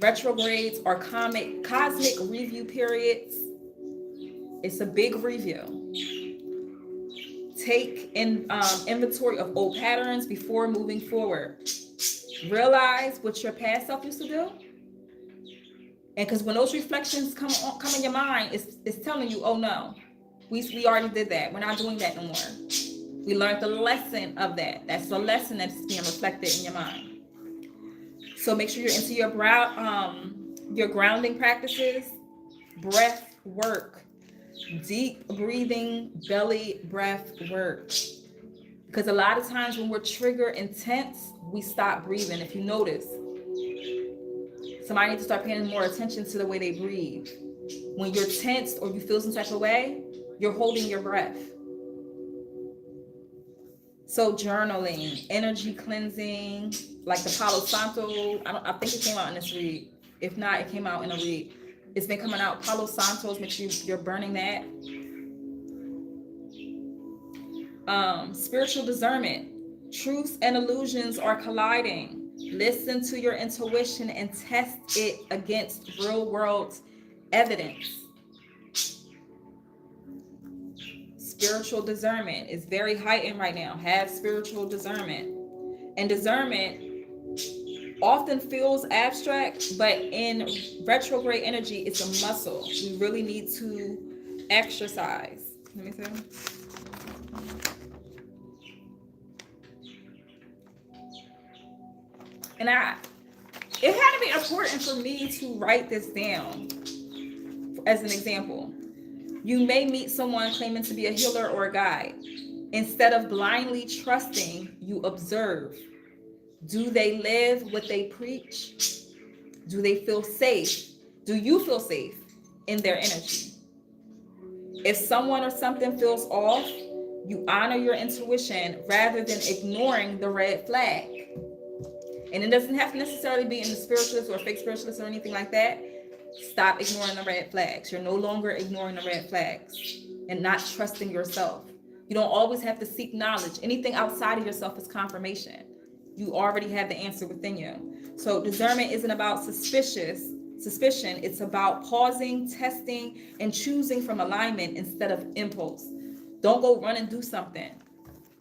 retrogrades, or cosmic review periods. It's a big review. Take inventory of old patterns before moving forward. Realize what your past self used to do. And because when those reflections come in your mind, it's telling you, oh no, we already did that. We're not doing that no more. We learned the lesson of that. That's the lesson that's being reflected in your mind. So make sure you're into your grounding practices, breath work, deep breathing, belly breath work. Because a lot of times when we're triggered and tense, we stop breathing. If you notice, somebody needs to start paying more attention to the way they breathe. When you're tensed or you feel some type of way, you're holding your breath. So journaling, energy cleansing, like the Palo Santo, I think it came out in this read. If not, it came out in a read. It's been coming out. Palo Santos, make sure you're burning that. Spiritual discernment. Truths and illusions are colliding. Listen to your intuition and test it against real world evidence. Spiritual discernment is very heightened right now. Have spiritual discernment. And discernment often feels abstract, but in retrograde energy, it's a muscle. We really need to exercise. Let me see. And it had to be important for me to write this down as an example. You may meet someone claiming to be a healer or a guide. Instead of blindly trusting, you observe. Do they live what they preach? Do they feel safe? Do you feel safe in their energy? If someone or something feels off, you honor your intuition rather than ignoring the red flag. And it doesn't have to necessarily be in the spiritualist or fake spiritualist or anything like that. Stop ignoring the red flags. You're no longer ignoring the red flags and not trusting yourself. You don't always have to seek knowledge. Anything outside of yourself is confirmation. You already have the answer within you. So discernment isn't about suspicion. It's about pausing, testing, and choosing from alignment instead of impulse. Don't go run and do something.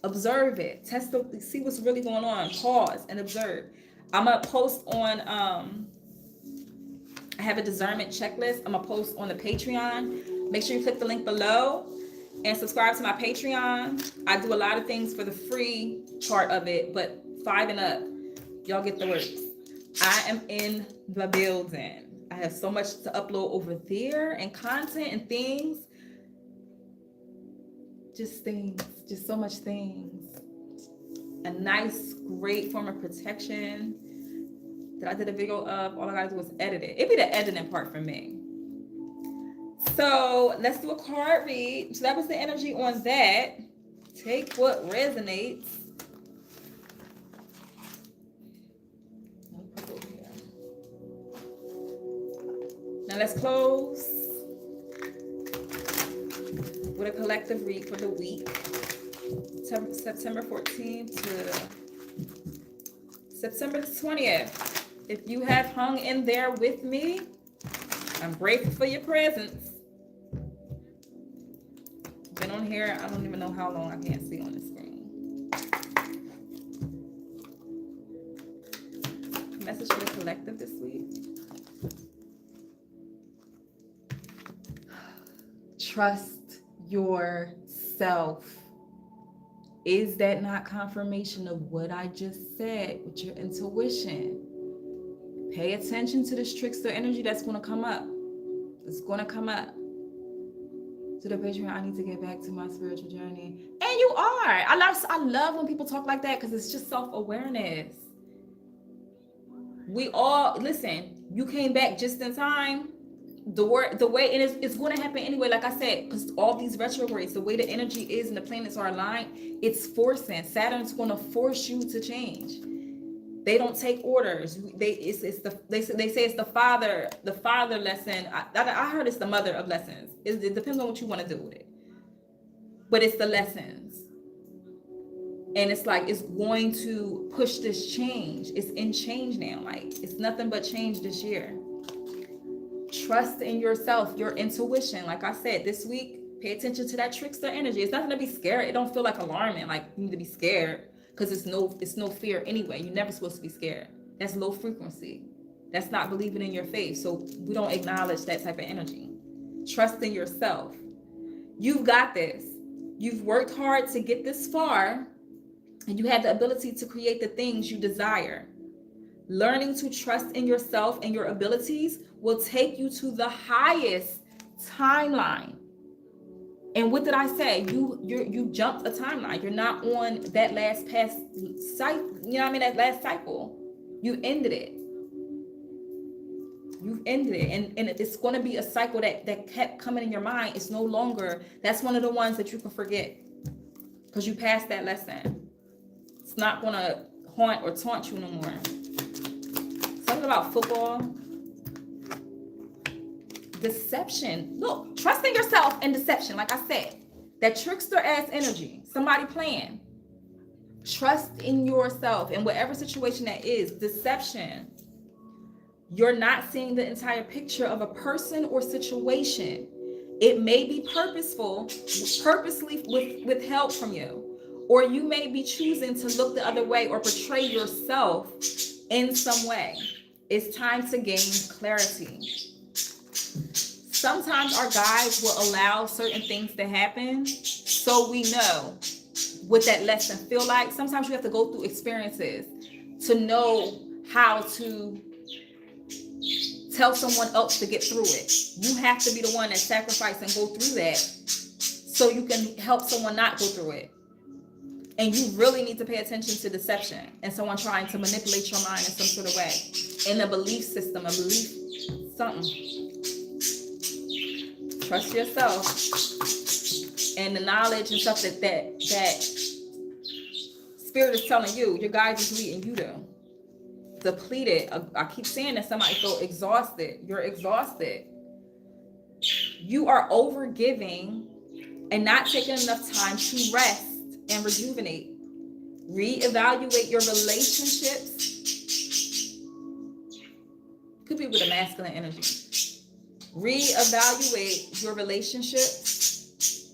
Observe it. Test it. See what's really going on. Pause and observe. I'm going to post on... I have a discernment checklist. I'm going to post on the Patreon. Make sure you click the link below and subscribe to my Patreon. I do a lot of things for the free part of it, but 5 and up, y'all get the works. I am in the building. I have so much to upload over there and content and things. Just so much things. A nice, great form of protection that I did a video of. All I gotta do is edit it. It'd be the editing part for me. So let's do a card read. So that was the energy on that. Take what resonates. Now let's close with a collective read for the week. September 14th to September 20th. If you have hung in there with me, I'm grateful for your presence. Been on here, I don't even know how long. I can't see on the screen. Message for the collective this week. Trust yourself. Is that not confirmation of what I just said with your intuition? Pay attention to this trickster energy that's going to come up. It's going to come up. To the Patreon, I need to get back to my spiritual journey. And you are. I love when people talk like that because it's just self-awareness. We all, listen, you came back just in time. The way it's going to happen anyway, like I said, because all these retrogrades, the way the energy is and the planets are aligned, it's forcing. Saturn's going to force you to change. They don't take orders. They say it's the father lesson. I heard it's the mother of lessons. It depends on what you want to do with it. But it's the lessons. And it's like it's going to push this change. It's in change now. Like it's nothing but change this year. Trust in yourself, your intuition. Like I said, this week, pay attention to that trickster energy. It's nothing to be scared. It don't feel like alarming, like you need to be scared. Because it's no fear anyway. You're never supposed to be scared. That's low frequency. That's not believing in your faith. So we don't acknowledge that type of energy. Trust in yourself. You've got this. You've worked hard to get this far, and you have the ability to create the things you desire. Learning to trust in yourself and your abilities will take you to the highest timeline. And what did I say? You jumped a timeline. You're not on that last past cycle. You know what I mean? That last cycle. You ended it. You've ended it. And it's going to be a cycle that kept coming in your mind. It's no longer. That's one of the ones that you can forget. Because you passed that lesson. It's not going to haunt or taunt you no more. Something about football. Deception. Look, trusting yourself and deception. Like I said, that trickster ass energy, somebody playing. Trust in yourself in whatever situation that is. Deception. You're not seeing the entire picture of a person or situation. It may be purposely withheld from you, or you may be choosing to look the other way or portray yourself in some way. It's time to gain clarity. Sometimes our guides will allow certain things to happen so we know what that lesson feel like. Sometimes you have to go through experiences to know how to tell someone else to get through it. You have to be the one that sacrifice and go through that so you can help someone not go through it. And you really need to pay attention to deception and someone trying to manipulate your mind in some sort of way, in a belief system, a belief something. Trust yourself and the knowledge and stuff that spirit is telling you. Your guide is leading you to. Depleted. I keep saying that somebody feel exhausted. You're exhausted. You are over giving and not taking enough time to rest and rejuvenate. Reevaluate your relationships. Could be with a masculine energy. Reevaluate your relationships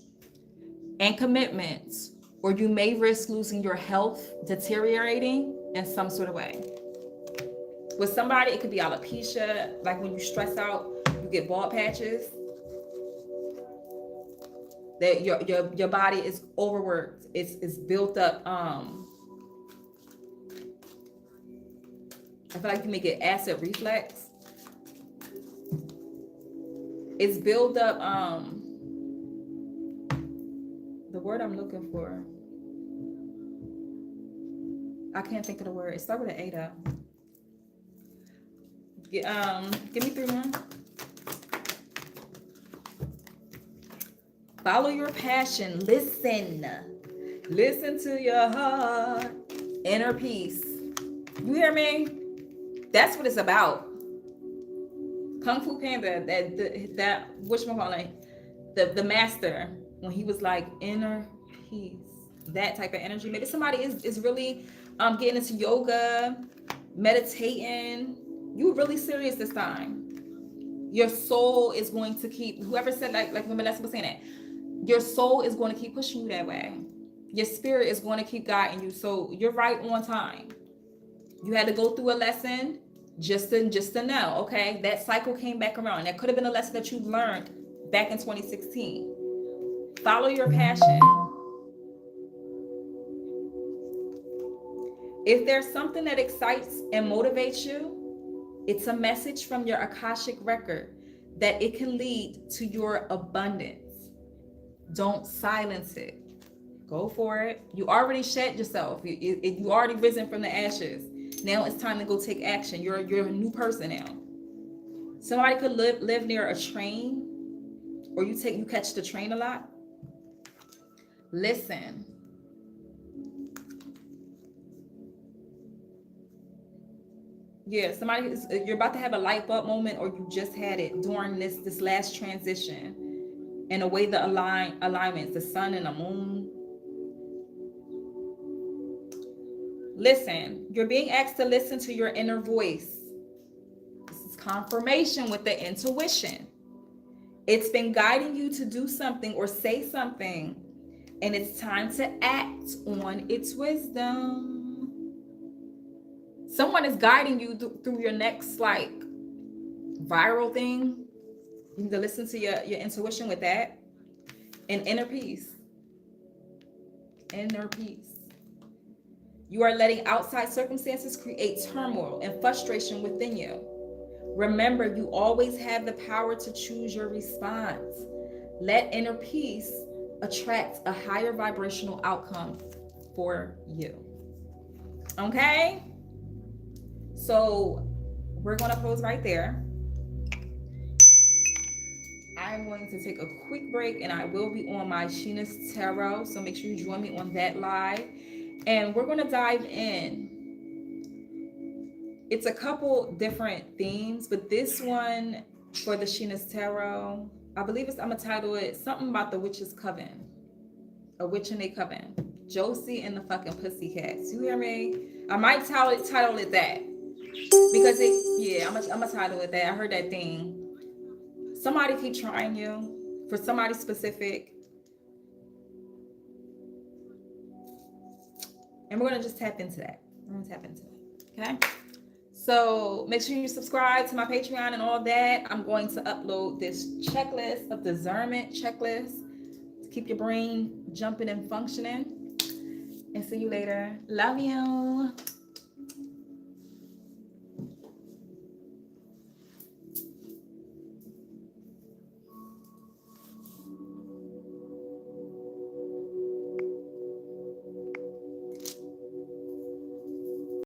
and commitments, or you may risk losing your health, deteriorating in some sort of way. With somebody, it could be alopecia, like when you stress out, you get bald patches. That your body is overworked. It's built up. I feel like you may get acid reflux. It's built up. The word I'm looking for, I can't think of the word. It starts with an A though. Give me 3 more. Follow your passion. Listen to your heart. Inner peace. You hear me? That's what it's about. Kung Fu Panda, the master, when he was like, inner peace. that type of energy. Maybe somebody is really getting into yoga, meditating. You really serious this time. Your soul is going to keep, whoever said, like when Vanessa was saying that, your soul is going to keep pushing you that way. Your spirit is going to keep guiding you. So you're right on time. You had to go through a lesson just to know, okay, that cycle came back around. That could have been a lesson that you learned back in 2016. Follow your passion. If there's something that excites and motivates you, it's a message from your Akashic record that it can lead to your abundance. Don't silence it. Go for it. You already shed yourself. You already risen from the ashes. Now it's time to go take action. You're a new person now. Somebody could live near a train, or you catch the train a lot. Listen. Yeah, you're about to have a light bulb moment, or you just had it during this last transition. In a way, the alignments, the sun and the moon. Listen, you're being asked to listen to your inner voice. This is confirmation with the intuition. It's been guiding you to do something or say something, and it's time to act on its wisdom. Someone is guiding you through your next viral thing. You need to listen to your intuition with that. And inner peace. Inner peace. You are letting outside circumstances create turmoil and frustration within you. Remember, you always have the power to choose your response. Let inner peace attract a higher vibrational outcome for you. Okay? So we're going to close right there. I'm going to take a quick break, and I will be on my Sheena's Tarot. So make sure you join me on that live. And we're going to dive in. It's a couple different themes, but this one for the Sheena's Tarot, I believe I'm going to title it something about the witch's coven. A witch in a coven. Josie and the fucking Pussycats. You hear me? I might title it that. Because I'm gonna title it that. I heard that thing. Somebody keep trying you for somebody specific. And we're gonna just tap into that. Okay? So make sure you subscribe to my Patreon and all that. I'm going to upload this checklist of discernment checklist to keep your brain jumping and functioning. And see you later. Love you.